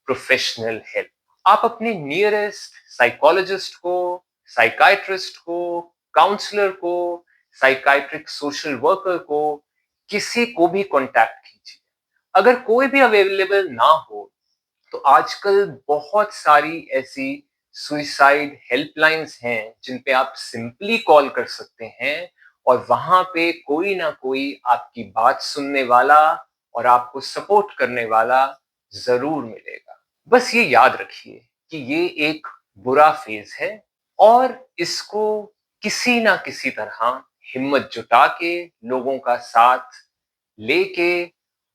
professional help. आप अपने नियरेस्ट साइकोलॉजिस्ट को, साइकाइट्रिस्ट को, काउंसलर को, साइकाइट्रिक सोशल वर्कर को, किसी को भी कांटेक्ट कीजिए। अगर कोई भी अवेलेबल ना हो, तो आजकल बहुत सारी ऐसी सुइसाइड हेल्पलाइंस हैं जिन पे आप सिंपली कॉल कर सकते हैं, और वहां पे कोई ना कोई आपकी बात सुनने वाला और आपको सपोर्ट करने वाला जरूर मिलेगा। बस ये याद रखिए कि ये एक बुरा फेज है, और इसको किसी ना किसी तरह हिम्मत जुटा के, लोगों का साथ लेके,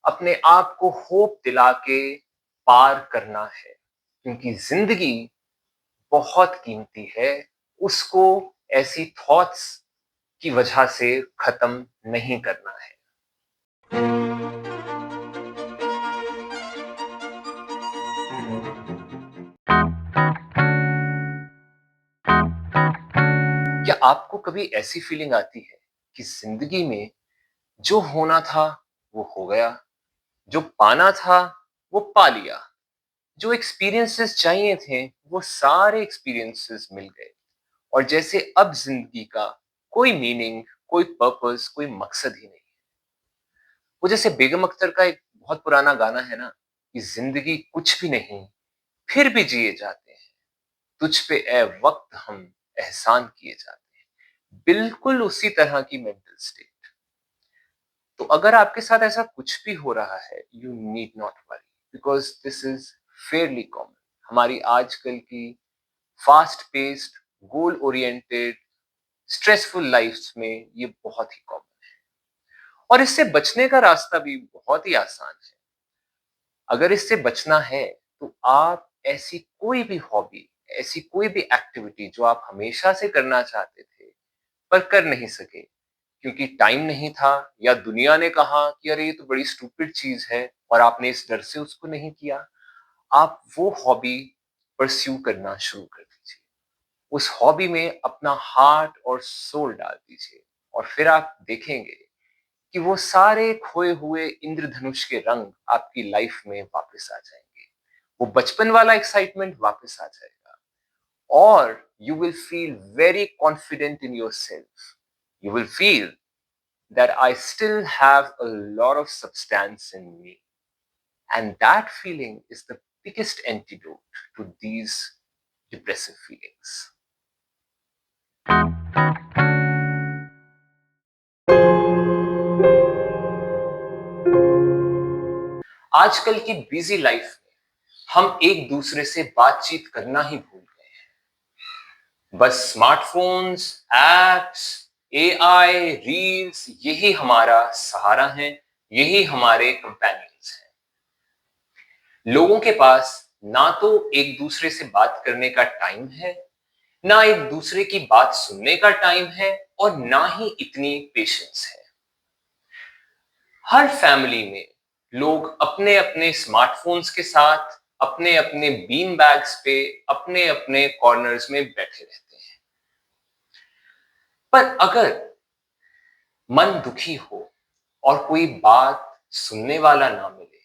अपने आप को होप दिला के पार करना है, क्योंकि जिंदगी बहुत कीमती है, उसको ऐसी थॉट्स की वजह से खत्म नहीं करना है। क्या आपको कभी ऐसी फीलिंग आती है कि जिंदगी में जो होना था वो हो गया, जो पाना था वो पा लिया, जो एक्सपीरियंसेस चाहिए थे वो सारे एक्सपीरियंसेस मिल गए, और जैसे अब जिंदगी का कोई मीनिंग, कोई पर्पस, कोई मकसद ही नहीं। वो जैसे बेगम अख्तर का एक बहुत पुराना गाना है ना, कि जिंदगी कुछ भी नहीं फिर भी जिए जाते हैं, तुझ पे ए वक्त हम एहसान किए जाते हैं। बिल्कुल उसी तरह की मेंटल स्टेट। तो अगर आपके साथ ऐसा कुछ भी हो रहा है, you need not worry, because this is fairly common. हमारी आजकल की fast paced, goal oriented, stressful lifes में ये बहुत ही कॉमन, और इससे बचने का रास्ता भी बहुत ही आसान है। अगर इससे बचना है, तो आप ऐसी कोई भी हॉबी, ऐसी कोई भी एक्टिविटी जो आप हमेशा से करना चाहते थे पर कर नहीं सके, क्योंकि टाइम नहीं था, या दुनिया ने कहा कि अरे ये तो बड़ी स्टूपिड चीज है और आपने इस डर से उसको नहीं किया, आप वो हॉबी परस्यू करना शुरू कर दीजिए। उस हॉबी में अपना हार्ट और सोल डाल दीजिए, और फिर आप देखेंगे कि वो सारे खोए हुए इंद्रधनुष के रंग आपकी लाइफ में वापस आ जाएंगे। वो बचपन वाला एक्साइटमेंट वापस आ जाएगा, और you will feel very confident in yourself. You will feel that I still have a lot of substance in me. And that feeling is the biggest antidote to these depressive feelings. आजकल की busy life में हम एक दूसरे से बातचीत करना ही भूल गए हैं। बस स्मार्टफोन्स, एप्स, एआई, रील्स, यही हमारा सहारा है, यही हमारे कंपेनियंस हैं। लोगों के पास ना तो एक दूसरे से बात करने का टाइम है, ना एक दूसरे की बात सुनने का टाइम है, और ना ही इतनी पेशेंस है। हर फैमिली में लोग अपने अपने स्मार्टफोन्स के साथ अपने अपने बीन बैग्स पे अपने अपने कॉर्नर्स में बैठे रहते हैं। पर अगर मन दुखी हो और कोई बात सुनने वाला ना मिले,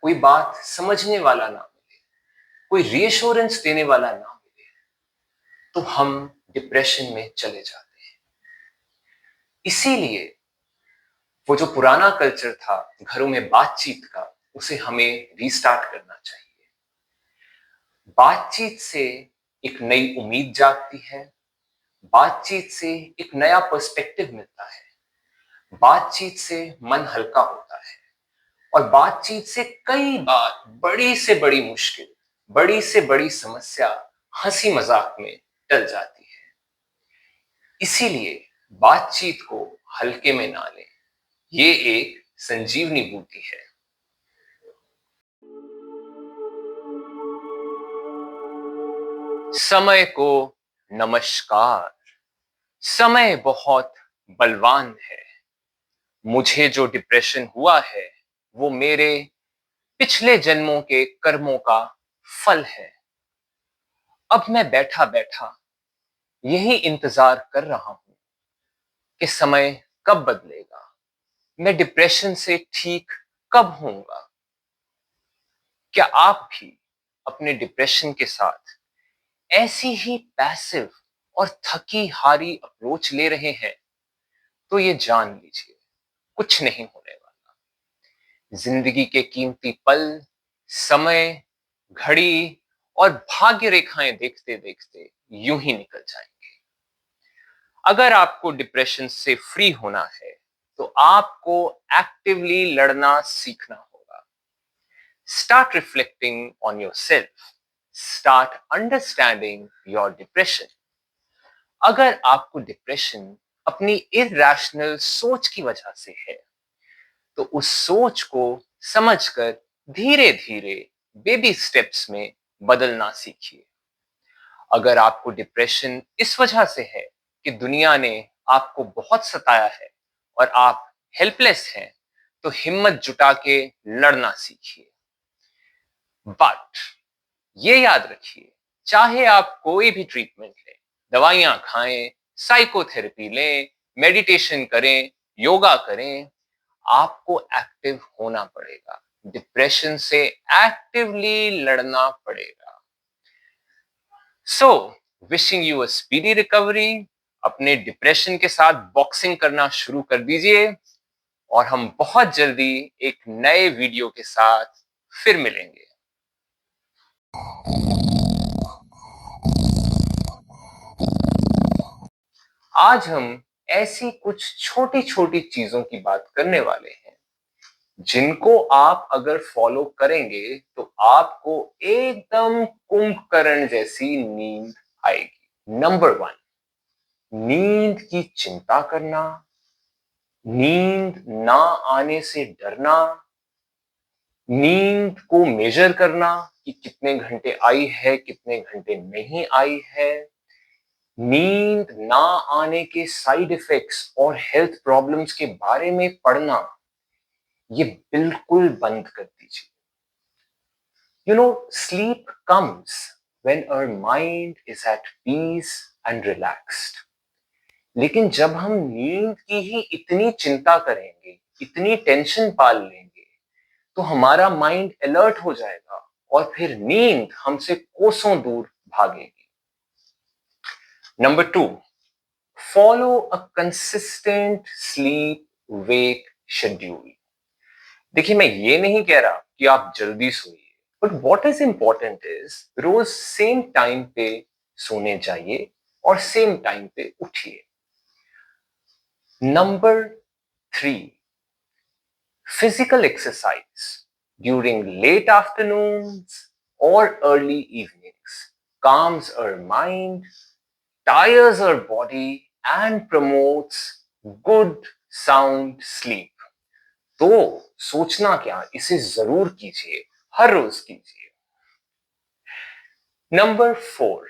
कोई बात समझने वाला ना मिले, कोई रीअश्योरेंस देने वाला ना मिले, तो हम डिप्रेशन में चले जाते हैं। इसीलिए वो जो पुराना कल्चर था घरों में बातचीत का, उसे हमें रीस्टार्ट करना चाहिए। बातचीत से एक नई उम्मीद जागती है, बातचीत से एक नया पर्सपेक्टिव मिलता है, बातचीत से मन हल्का होता है, और बातचीत से कई बार बड़ी से बड़ी मुश्किल, बड़ी से बड़ी समस्या हंसी मजाक में टल जाती है। इसीलिए बातचीत को हल्के में ना लें, ये एक संजीवनी बूटी है। समय को नमस्कार। समय बहुत बलवान है। मुझे जो डिप्रेशन हुआ है वो मेरे पिछले जन्मों के कर्मों का फल है। अब मैं बैठा बैठा यही इंतजार कर रहा हूं कि समय कब बदलेगा, मैं डिप्रेशन से ठीक कब होऊंगा। क्या आप भी अपने डिप्रेशन के साथ ऐसी ही पैसिव और थकी हारी अप्रोच ले रहे हैं? तो ये जान लीजिए, कुछ नहीं होने वाला। जिंदगी के कीमती पल, समय, घड़ी और भाग्य रेखाएं देखते देखते यूं ही निकल जाएंगे। अगर आपको डिप्रेशन से फ्री होना है तो आपको एक्टिवली लड़ना सीखना होगा। Start reflecting on yourself, start understanding your depression. अगर आपको डिप्रेशन अपनी इरैशनल सोच की वजह से है, तो उस सोच को समझकर धीरे धीरे बेबी स्टेप्स में बदलना सीखिए। अगर आपको डिप्रेशन इस वजह से है कि दुनिया ने आपको बहुत सताया है और आप हेल्पलेस हैं, तो हिम्मत जुटा के लड़ना सीखिए। बट ये याद रखिए, चाहे आप कोई भी ट्रीटमेंट लें, दवाइयां खाएं, साइकोथेरेपी लें, मेडिटेशन करें, योगा करें, आपको एक्टिव होना पड़ेगा। डिप्रेशन से एक्टिवली लड़ना पड़ेगा। So wishing you a speedy recovery. अपने डिप्रेशन के साथ बॉक्सिंग करना शुरू कर दीजिए, और हम बहुत जल्दी एक नए वीडियो के साथ फिर मिलेंगे। आज हम ऐसी कुछ छोटी छोटी चीजों की बात करने वाले हैं जिनको आप अगर फॉलो करेंगे तो आपको एकदम कुंभकर्ण जैसी नींद आएगी। नंबर 1, नींद की चिंता करना, नींद ना आने से डरना, नींद को मेजर करना कि कितने घंटे आई है, कितने घंटे नहीं आई है, नींद ना आने के साइड इफेक्ट्स और हेल्थ प्रॉब्लम्स के बारे में पढ़ना ये बिल्कुल बंद कर दीजिए। Sleep comes when our mind is at peace and relaxed. लेकिन जब हम नींद की ही इतनी चिंता करेंगे, इतनी टेंशन पाल लेंगे, तो हमारा माइंड अलर्ट हो जाएगा और फिर नींद हमसे कोसों दूर भागेगी। Number 2, follow a consistent sleep wake schedule. देखिए, मैं ये नहीं कह रहा कि आप जल्दी सोइए, but what is important is रोज सेम टाइम पे सोने जाइए और सेम टाइम पे उठिए। Number 3, physical exercise during late afternoons or early evenings calms our mind, tires our body and promotes good sound sleep. तो सोचना क्या, इसे जरूर कीजिए, हर रोज कीजिए। Number 4,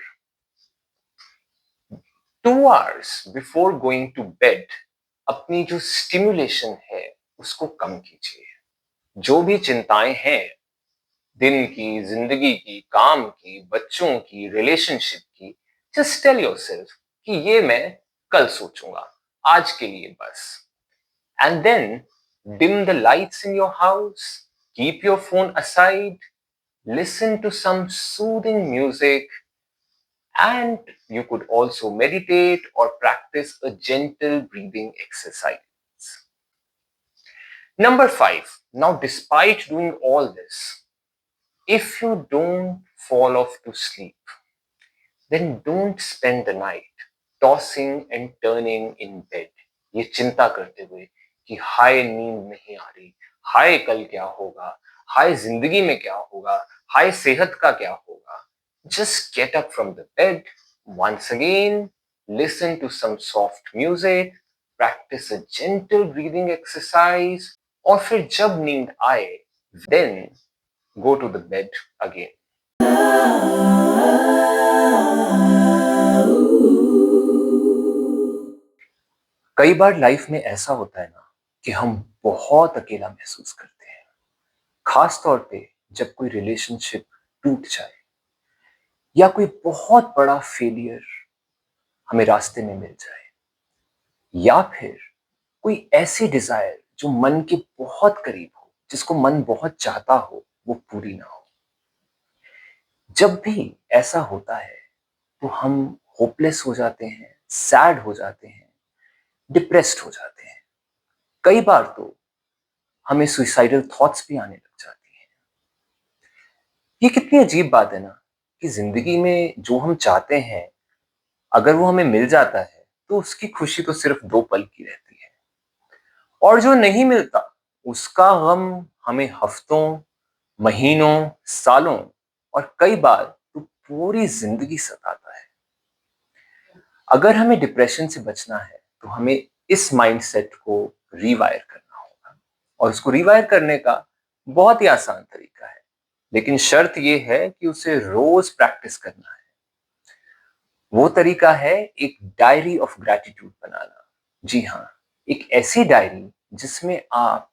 2 hours before going to bed अपनी जो स्टिमुलेशन है उसको कम कीजिए। जो भी चिंताएं हैं दिन की, जिंदगी की, काम की, बच्चों की, रिलेशनशिप की, जस्ट टेल योरसेल्फ कि ये मैं कल सोचूंगा, आज के लिए बस। And then dim the lights in your house, keep your phone aside, listen to some soothing music, and you could also meditate or practice a gentle breathing exercise. Number 5, now despite doing all this, if you don't fall off to sleep, then don't spend the night tossing and turning in bed. ये चिंता करते हुए कि हाय नींद नहीं आ रही, हाय कल क्या होगा, हाय जिंदगी में क्या होगा, हाय सेहत का क्या होगा। Just get up from the bed once again, listen to some soft music, practice a gentle breathing exercise, और फिर जब नींद आए, then go to the bed again. कई बार लाइफ में ऐसा होता है ना कि हम बहुत अकेला महसूस करते हैं, खास तौर पे जब कोई रिलेशनशिप टूट जाए या कोई बहुत बड़ा फेलियर हमें रास्ते में मिल जाए, या फिर कोई ऐसी डिजायर जो मन के बहुत करीब हो, जिसको मन बहुत चाहता हो, वो पूरी ना हो। जब भी ऐसा होता है तो हम होपलेस हो जाते हैं, सैड हो जाते हैं, डिप्रेस्ड हो जाते हैं। कई बार तो हमें सुइसाइडल थॉट्स भी आने लग जाती हैं। ये कितनी अजीब बात है ना कि जिंदगी में जो हम चाहते हैं, अगर वो हमें मिल जाता है तो उसकी खुशी तो सिर्फ 2 पल की रहती है, और जो नहीं मिलता उसका गम हमें हफ्तों, महीनों, सालों और कई बार तो पूरी जिंदगी सताता है। अगर हमें डिप्रेशन से बचना है तो हमें इस माइंडसेट को रीवायर करना होगा, और उसको रीवायर करने का बहुत ही आसान तरीका है, लेकिन शर्त यह है कि उसे रोज प्रैक्टिस करना है। वो तरीका है एक डायरी ऑफ ग्रैटिट्यूड बनाना। जी हाँ, एक ऐसी डायरी जिसमें आप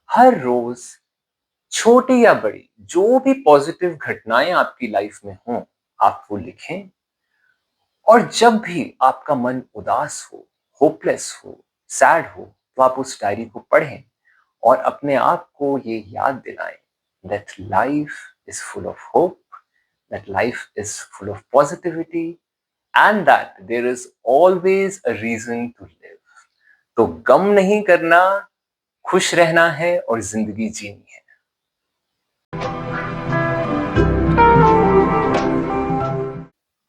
हर रोज छोटी या बड़ी जो भी पॉजिटिव घटनाएं आपकी लाइफ में हों, आप वो लिखें, और जब भी आपका मन उदास हो, होपलेस हो, सैड हो, तो आप उस डायरी को पढ़ें और अपने आप को ये याद दिलाएं that life is full of hope, that life is full of positivity, and that there is always a reason to live. तो गम नहीं करना, खुश रहना है और जिंदगी जीनी है।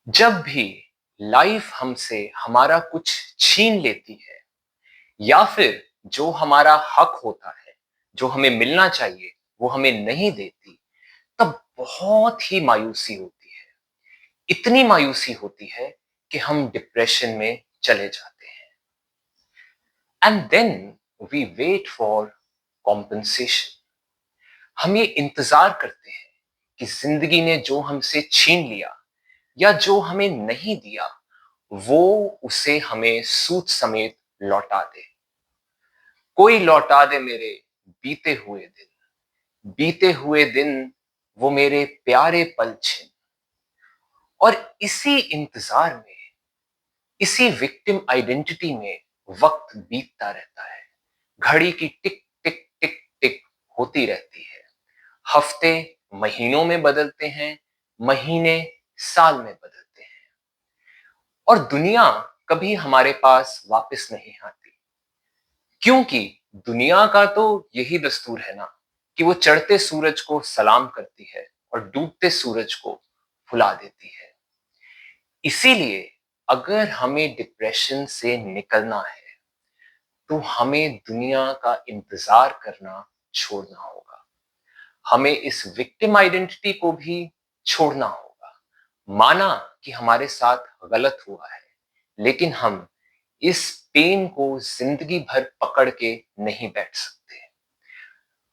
जब भी लाइफ हमसे हमारा कुछ छीन लेती है या फिर जो हमारा हक होता है, जो हमें मिलना चाहिए, वो हमें नहीं देती, तब बहुत ही मायूसी होती है। इतनी मायूसी होती है कि हम डिप्रेशन में चले जाते हैं। And then we wait for compensation. हम ये इंतजार करते हैं कि जिंदगी ने जो हमसे छीन लिया या जो हमें नहीं दिया, वो उसे हमें सूद समेत लौटा दे। कोई लौटा दे मेरे बीते हुए दिन, बीते हुए दिन वो मेरे प्यारे पल छिन। और इसी इंतजार में, इसी विक्टिम आइडेंटिटी में वक्त बीतता रहता है। घड़ी की टिक टिक टिक टिक होती रहती है। हफ्ते महीनों में बदलते हैं, महीने साल में बदलते हैं, और दुनिया कभी हमारे पास वापस नहीं आती। क्योंकि दुनिया का तो यही दस्तूर है ना कि वो चढ़ते सूरज को सलाम करती है और डूबते सूरज को भुला देती है। इसीलिए अगर हमें डिप्रेशन से निकलना है तो हमें दुनिया का इंतजार करना छोड़ना होगा। हमें इस विक्टिम आइडेंटिटी को भी छोड़ना होगा। माना कि हमारे साथ गलत हुआ है, लेकिन हम इस पेन को जिंदगी भर पकड़ के नहीं बैठ सकते।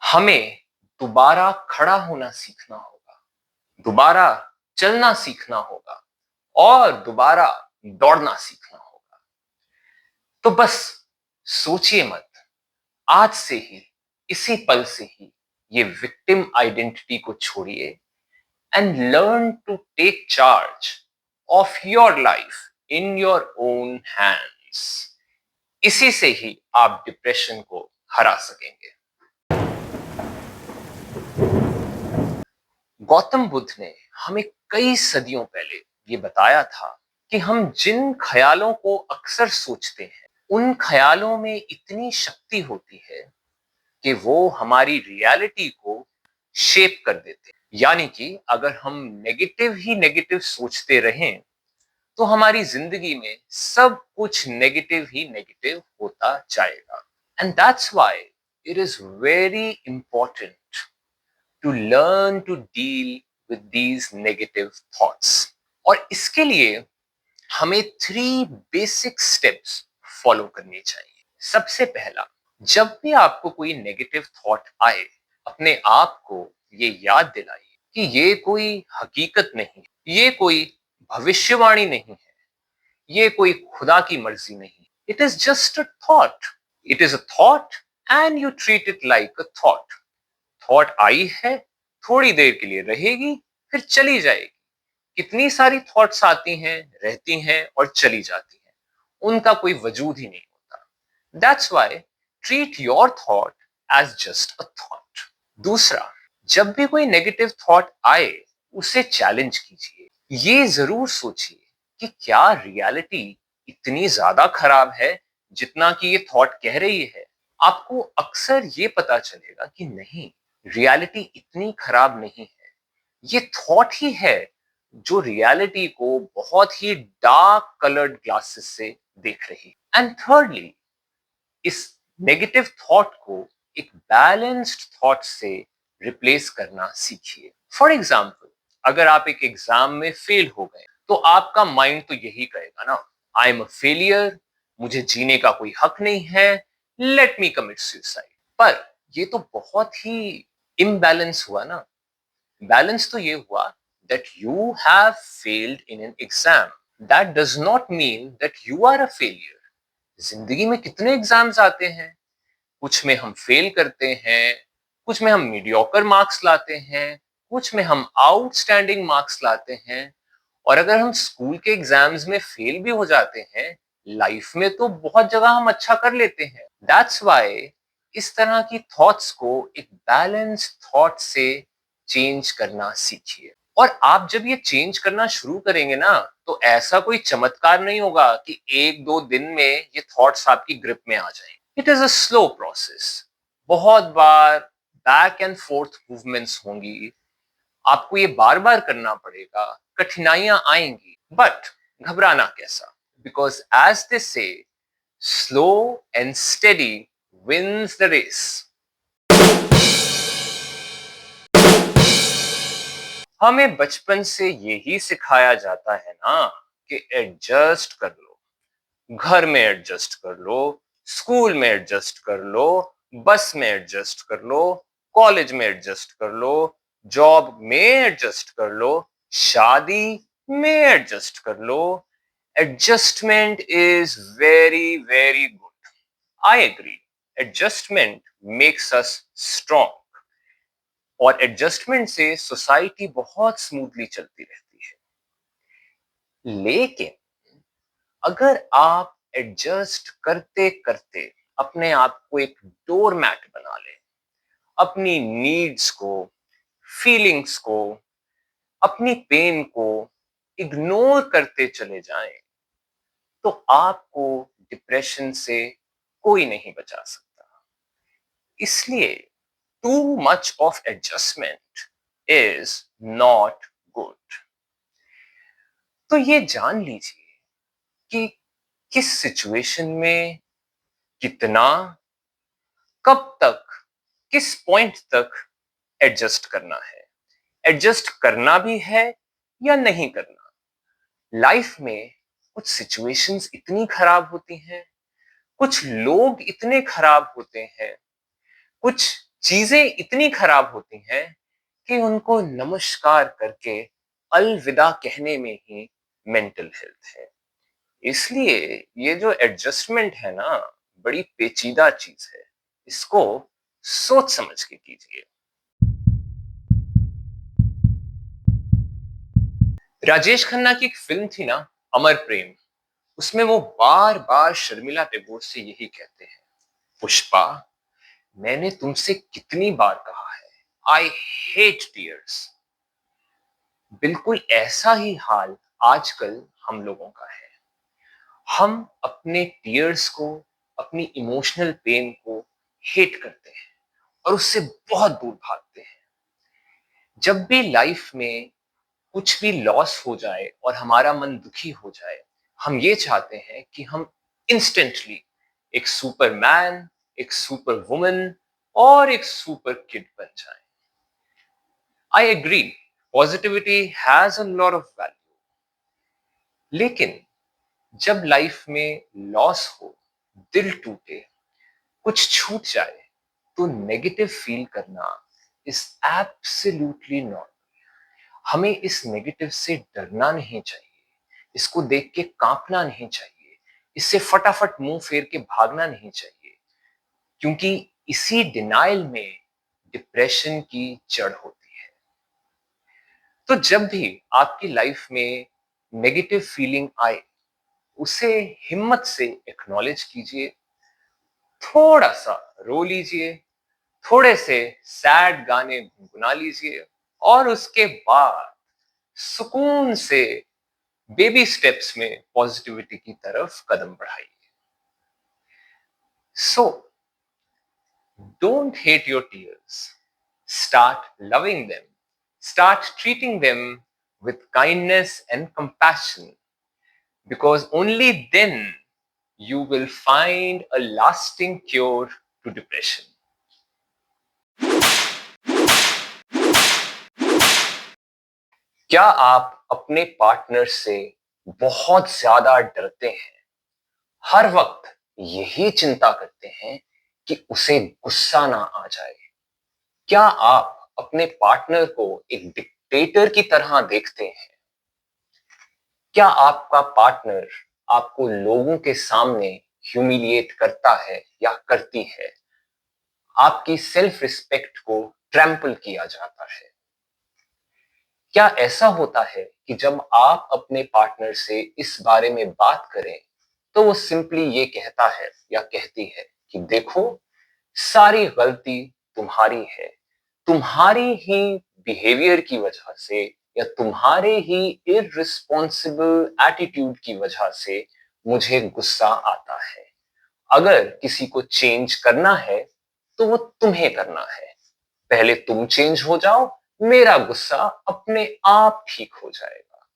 हमें दोबारा खड़ा होना सीखना होगा, दोबारा चलना सीखना होगा, और दोबारा दौड़ना सीखना होगा। तो बस सोचिए मत, आज से ही, इसी पल से ही ये विक्टिम आइडेंटिटी को छोड़िए and learn to take charge of your life in your own hands. इसी से ही आप डिप्रेशन को हरा सकेंगे। गौतम बुद्ध ने हमें कई सदियों पहले ये बताया था कि हम जिन ख्यालों को अक्सर सोचते हैं, उन ख्यालों में इतनी शक्ति होती है कि वो हमारी रियलिटी को शेप कर देते हैं। यानी कि अगर हम नेगेटिव ही नेगेटिव सोचते रहें तो हमारी जिंदगी में सब कुछ नेगेटिव ही नेगेटिव होता जाएगा। And that's why it is very important to learn to deal with these negative thoughts. और इसके लिए हमें 3 बेसिक स्टेप्स फॉलो करनी चाहिए। सबसे पहला, जब भी आपको कोई नेगेटिव थॉट आए, अपने आप को ये याद दिलाइए कि ये कोई हकीकत नहीं, ये कोई भविष्यवाणी नहीं है, ये कोई खुदा की मर्जी नहीं। It is just a thought. It is a thought and you treat it like a thought. Thought I है, थोड़ी देर के लिए रहेगी, फिर चली जाएगी। कितनी सारी थॉट्स आती हैं, रहती हैं और चली जाती हैं, उनका कोई वजूद ही नहीं होता। That's why treat your thought as just a thought. दूसरा, जब भी कोई नेगेटिव थॉट आए, उसे चैलेंज कीजिए। ये जरूर सोचिए कि क्या रियलिटी इतनी ज्यादा खराब है जितना कि ये थॉट कह रही है। आपको अक्सर ये पता चलेगा कि नहीं, रियलिटी इतनी खराब नहीं है, ये थॉट ही है जो रियलिटी को बहुत ही डार्क कलर्ड ग्लासेस से देख रही है। एंड थर्डली, इस नेगेटिव थॉट को एक बैलेंस्ड थॉट से रिप्लेस करना सीखिए। फॉर एग्जाम्पल, अगर आप एक एग्जाम में फेल हो गए तो आपका माइंड तो यही कहेगा ना, आई एम अ फेलियर, मुझे जीने का कोई हक नहीं है, लेट मी कमिट सुसाइड। पर ये तो बहुत ही इम्बैलेंस हुआ ना। बैलेंस तो ये हुआ that you have failed in an exam. That does not mean that you are a failure. जिंदगी में कितने एग्जाम्स आते हैं, कुछ में हम फेल करते हैं, कुछ में हम मीडियोकर मार्क्स लाते हैं, कुछ में हम आउटस्टैंडिंग मार्क्स लाते हैं। और अगर हम स्कूल के एग्जाम्स में फेल भी हो जाते हैं, लाइफ में तो बहुत जगह हम अच्छा कर लेते हैं। दैट्स व्हाई इस तरह की थॉट्स को एक बैलेंस थॉट से चेंज करना सीखिए। और आप जब ये चेंज करना शुरू करेंगे ना, तो ऐसा कोई चमत्कार नहीं होगा कि 1-2 दिन में ये थॉट्स आपकी ग्रिप में आ जाएं। It is a slow process. बहुत बार बैक एंड फोर्थ मूवमेंट्स होंगी, आपको ये बार बार करना पड़ेगा, कठिनाइयां आएंगी, बट घबराना कैसा, because as they say, slow and steady wins the race. हमें बचपन से यही सिखाया जाता है ना कि एडजस्ट कर लो, घर में एडजस्ट कर लो, स्कूल में एडजस्ट कर लो, बस में एडजस्ट कर लो, कॉलेज में एडजस्ट कर लो, जॉब में एडजस्ट कर लो, शादी में एडजस्ट कर लो, Adjustment is very, very good. I agree. Adjustment makes us strong. और एडजस्टमेंट से सोसाइटी बहुत स्मूथली चलती रहती है। लेकिन अगर आप एडजस्ट करते करते अपने आप को एक डोर मैट बना ले, अपनी नीड्स को, फीलिंग्स को, अपनी पेन को इग्नोर करते चले जाएं, तो आपको डिप्रेशन से कोई नहीं बचा सकता। इसलिए too much of adjustment is not good. तो ये जान लीजिए कि किस सिचुएशन में कितना, कब तक, किस पॉइंट तक एडजस्ट करना है, एडजस्ट करना भी है या नहीं करना। लाइफ में कुछ सिचुएशंस इतनी खराब होती हैं, कुछ लोग इतने खराब होते हैं, कुछ चीजें इतनी खराब होती हैं कि उनको नमस्कार करके अलविदा कहने में ही मेंटल हेल्थ है। इसलिए ये जो एडजस्टमेंट है ना, बड़ी पेचीदा चीज है। इसको सोच समझ के कीजिए। राजेश खन्ना की एक फिल्म थी ना, अमर प्रेम। उसमें वो बार बार शर्मिला टैगोर से यही कहते हैं, पुष्पा, मैंने तुमसे कितनी बार कहा है, आई हेट टीयर्स। बिल्कुल ऐसा ही हाल आजकल हम लोगों का है। हम अपने टीयर्स को, अपनी इमोशनल पेन को हेट करते हैं और उससे बहुत दूर भागते हैं। जब भी लाइफ में कुछ भी लॉस हो जाए और हमारा मन दुखी हो जाए, हम ये चाहते हैं कि हम इंस्टेंटली एक सुपरमैन, एक सुपर वुमन और एक सुपर किड बन जाएं। I agree, positivity has a lot of value. लेकिन जब लाइफ में लॉस हो, दिल टूटे, कुछ छूट जाए, तो नेगेटिव फील करना इज एब्सोल्युटली नॉट। हमें इस नेगेटिव से डरना नहीं चाहिए, इसको देख के कांपना नहीं चाहिए, इससे फटाफट मुंह फेर के भागना नहीं चाहिए, क्योंकि इसी डिनायल में डिप्रेशन की जड़ होती है। तो जब भी आपकी लाइफ में नेगेटिव फीलिंग आए, उसे हिम्मत से एक्नॉलेज कीजिए, थोड़ा सा रो लीजिए, थोड़े से सैड गाने गुनगुना लीजिए और उसके बाद सुकून से बेबी स्टेप्स में पॉजिटिविटी की तरफ कदम बढ़ाइए। So don't hate your tears, start loving them, start treating them with kindness and compassion, because only then you will find a lasting cure to depression. क्या आप अपने पार्टनर से बहुत ज्यादा डरते हैं, हर वक्त यही चिंता करते हैं कि उसे गुस्सा ना आ जाए? क्या आप अपने पार्टनर को एक डिक्टेटर की तरह देखते हैं? क्या आपका पार्टनर आपको लोगों के सामने ह्यूमिलिएट करता है या करती है? आपकी सेल्फ रिस्पेक्ट को ट्रैम्पल किया जाता है? क्या ऐसा होता है कि जब आप अपने पार्टनर से इस बारे में बात करें, तो वो सिंपली ये कहता है या कहती है कि देखो, सारी गलती तुम्हारी है, तुम्हारी ही बिहेवियर की वजह से या तुम्हारे ही इररिस्पॉन्सिबल एटीट्यूड की वजह से मुझे गुस्सा आता है। अगर किसी को चेंज करना है तो वो तुम्हें करना है। पहले तुम चेंज हो जाओ, मेरा गुस्सा अपने आप ठीक हो जाएगा।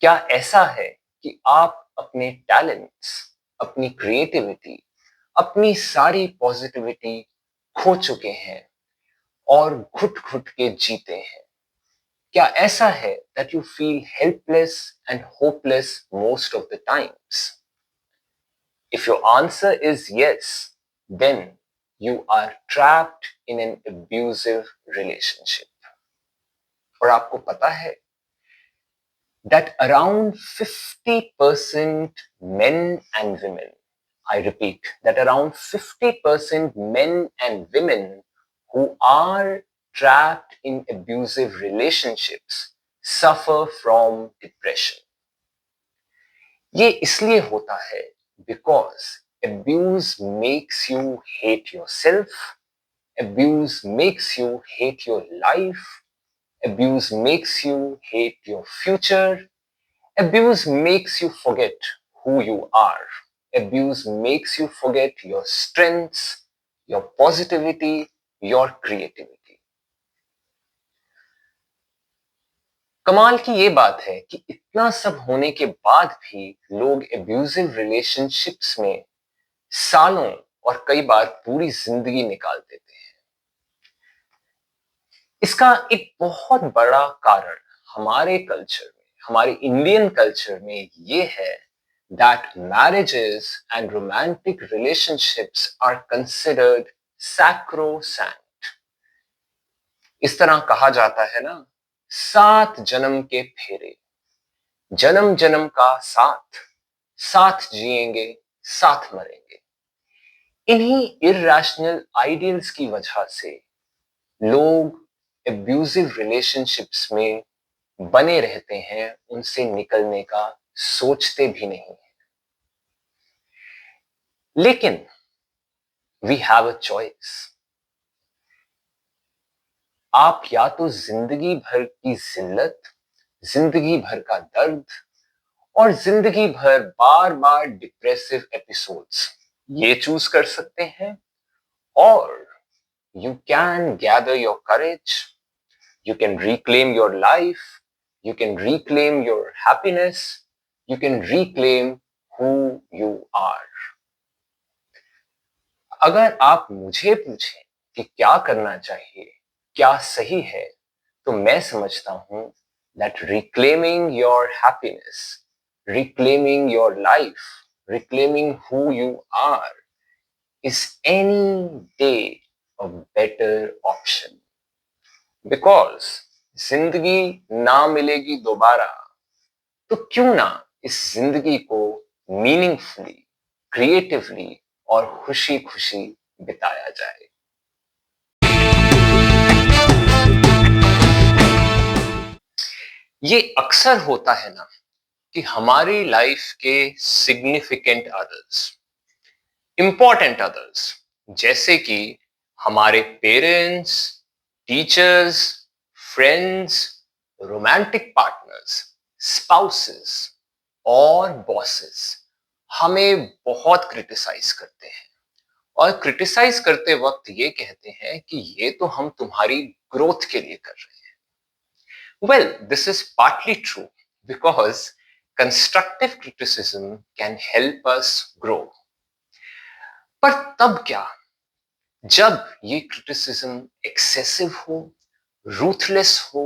क्या ऐसा है कि आप अपने टैलेंट्स, अपनी क्रिएटिविटी, अपनी सारी पॉजिटिविटी खो चुके हैं और घुट घुट के जीते हैं? क्या ऐसा है that you feel helpless and hopeless most of the times? If your answer is yes, then you are trapped in an abusive relationship. और आपको पता है, that around 50% men and women, I repeat, that around 50% men and women who are trapped in abusive relationships suffer from depression. ये इसलिए होता है because abuse makes you hate yourself, abuse makes you hate your life, abuse makes you hate your future, abuse makes you forget who you are, abuse makes you forget your strengths, your positivity, your creativity. कमाल की ये बात है कि इतना सब होने के बाद भी लोग एब्यूजिव रिलेशनशिप्स में सालों और कई बार पूरी जिंदगी निकाल देते हैं। इसका एक बहुत बड़ा कारण हमारे कल्चर में, हमारे इंडियन कल्चर में ये है that marriages and romantic relationships are considered sacrosanct. इस तरह कहा जाता है ना, 7 जन्म के फेरे, जन्म जन्म का साथ, साथ जिएंगे, साथ मरेंगे। इन्हीं इरैशनल आइडियल्स की वजह से लोग एब्यूजिव रिलेशनशिप्स में बने रहते हैं, उनसे निकलने का सोचते भी नहीं है। लेकिन वी हैव अ चॉइस। आप या तो जिंदगी भर की जिल्लत, जिंदगी भर का दर्द और जिंदगी भर बार बार डिप्रेसिव एपिसोड्स ये चूज कर सकते हैं, और you can gather your courage, you can reclaim your life, you can reclaim your happiness, you can reclaim who you are. अगर आप मुझे पूछें कि क्या करना चाहिए, क्या सही है, तो मैं समझता हूं that reclaiming your happiness, reclaiming your life, reclaiming who you are is any day a better option. Because जिंदगी ना मिलेगी दोबारा, तो क्यों ना इस जिंदगी को मीनिंगफुली, क्रिएटिवली और खुशी खुशी बिताया जाए। ये अक्सर होता है ना कि हमारी लाइफ के सिग्निफिकेंट अदर्स, इंपॉर्टेंट अदर्स, जैसे कि हमारे parents, teachers, friends, romantic partners, spouses और बॉसेस हमें बहुत क्रिटिसाइज करते हैं, और क्रिटिसाइज करते वक्त ये कहते हैं कि ये तो हम तुम्हारी ग्रोथ के लिए कर रहे हैं। Well, this is partly true because constructive criticism can help us grow. पर तब क्या जब ये क्रिटिसिज्म एक्सेसिव हो, रूथलेस हो,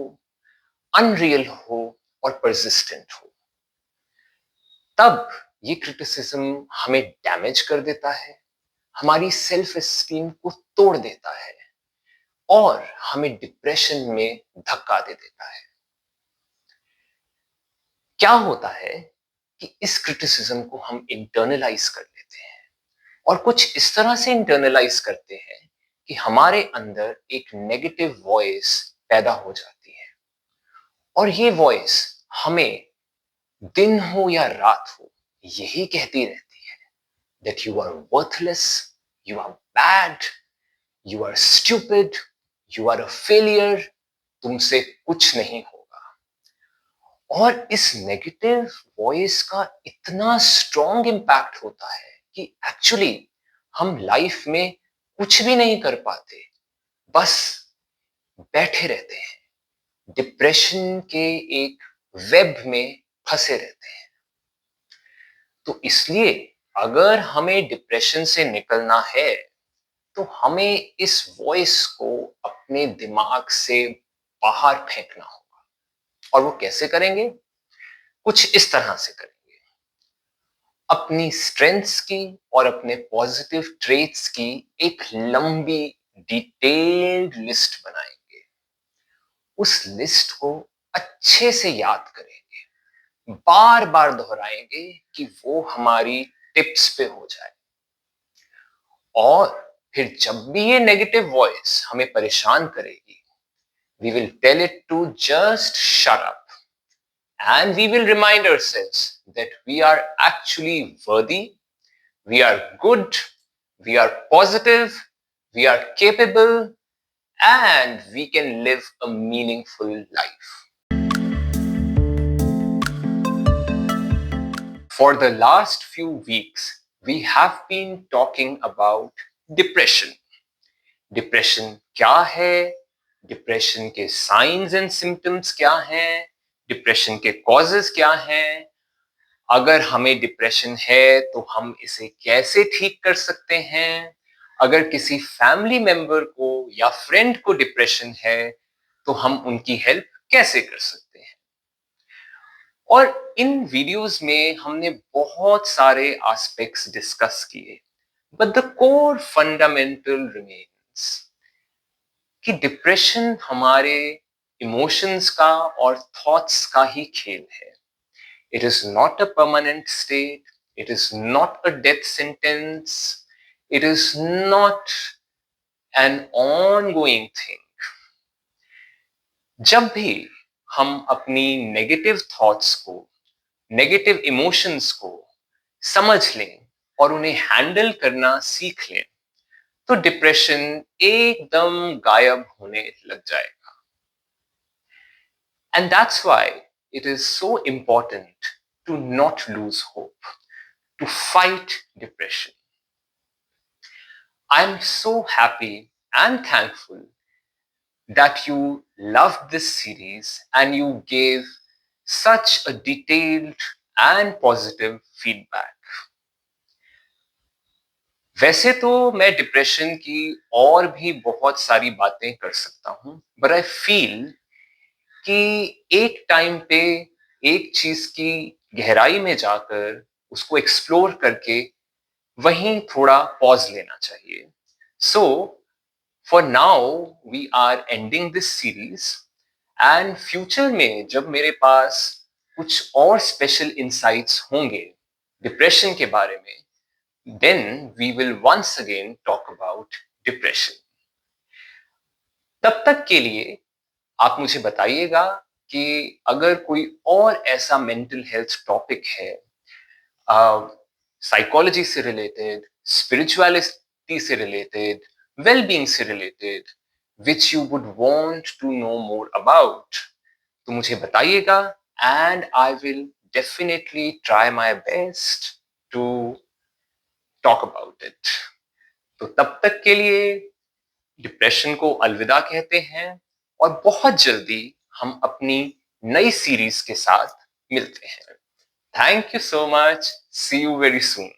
अनरियल हो और परसिस्टेंट हो, तब ये क्रिटिसिज्म हमें डैमेज कर देता है, हमारी सेल्फ एस्टीम को तोड़ देता है और हमें डिप्रेशन में धक्का दे देता है। क्या होता है कि इस क्रिटिसिज्म को हम इंटरनलाइज कर लेते हैं, और कुछ इस तरह से इंटरनलाइज करते हैं कि हमारे अंदर एक नेगेटिव वॉइस पैदा हो जाती है, और ये वॉइस हमें दिन हो या रात हो यही कहती रहती है that you are worthless, you are bad, you are stupid, you are a failure, तुमसे कुछ नहीं होगा। और इस नेगेटिव वॉइस का इतना स्ट्रॉन्ग इंपैक्ट होता है कि एक्चुअली हम लाइफ में कुछ भी नहीं कर पाते, बस बैठे रहते हैं, डिप्रेशन के एक वेब में फंसे रहते हैं। तो इसलिए अगर हमें डिप्रेशन से निकलना है तो हमें इस वॉइस को अपने दिमाग से बाहर फेंकना होगा। और वो कैसे करेंगे? कुछ इस तरह से करेंगे। अपनी स्ट्रेंथ्स की और अपने पॉजिटिव ट्रेट्स की एक लंबी डिटेल्ड लिस्ट बनाएंगे। उस लिस्ट को अच्छे से याद करेंगे, बार बार दोहराएंगे कि वो हमारी टिप्स पे हो जाए। और फिर जब भी ये नेगेटिव वॉइस हमें परेशान करेगी, we will tell it to just shut up, and we will remind ourselves that we are actually worthy, we are good, we are positive, we are capable, and we can live a meaningful life. For the last few weeks, we have been talking about depression. Depression क्या है, depression के science and symptoms क्या हैं, depression के causes क्या हैं, अगर हमें डिप्रेशन है तो हम इसे कैसे ठीक कर सकते हैं, अगर किसी फैमिली मेंबर को या फ्रेंड को डिप्रेशन है तो हम उनकी हेल्प कैसे कर सकते हैं। और इन वीडियोस में हमने बहुत सारे एस्पेक्ट्स डिस्कस किए, but the core fundamental remains कि डिप्रेशन हमारे इमोशंस का और थॉट्स का ही खेल है। It is not a permanent state, it is not a death sentence, it is not an ongoing thing. जब भी हम अपनी नेगेटिव थॉट्स को, नेगेटिव इमोशंस को समझ लें और उन्हें हैंडल करना सीख लें, तो डिप्रेशन एकदम गायब होने लग जाएगा। And that's why it is so important to not lose hope, to fight depression. I'm so happy and thankful that you loved this series and you gave such a detailed and positive feedback. वैसे तो मैं depression की और भी बहुत सारी बातें कर सकता हूं, बट आई फील कि एक टाइम पे एक चीज की गहराई में जाकर उसको एक्सप्लोर करके वहीं थोड़ा पॉज लेना चाहिए। So for now we are ending this series, and future में जब मेरे पास कुछ और स्पेशल इंसाइट्स होंगे डिप्रेशन के बारे में, then we will once again talk about depression. तब तक के लिए आप मुझे बताइएगा कि अगर कोई और ऐसा मेंटल हेल्थ टॉपिक है, साइकोलॉजी से रिलेटेड, स्पिरिचुअलिटी से रिलेटेड, वेलबींग से related, which you would want to know more about, तो मुझे बताइएगा, and I will definitely try my best to talk about it. तो तब तक के लिए डिप्रेशन को अलविदा कहते हैं और बहुत जल्दी हम अपनी नई सीरीज के साथ मिलते हैं। Thank you so much, see you very soon.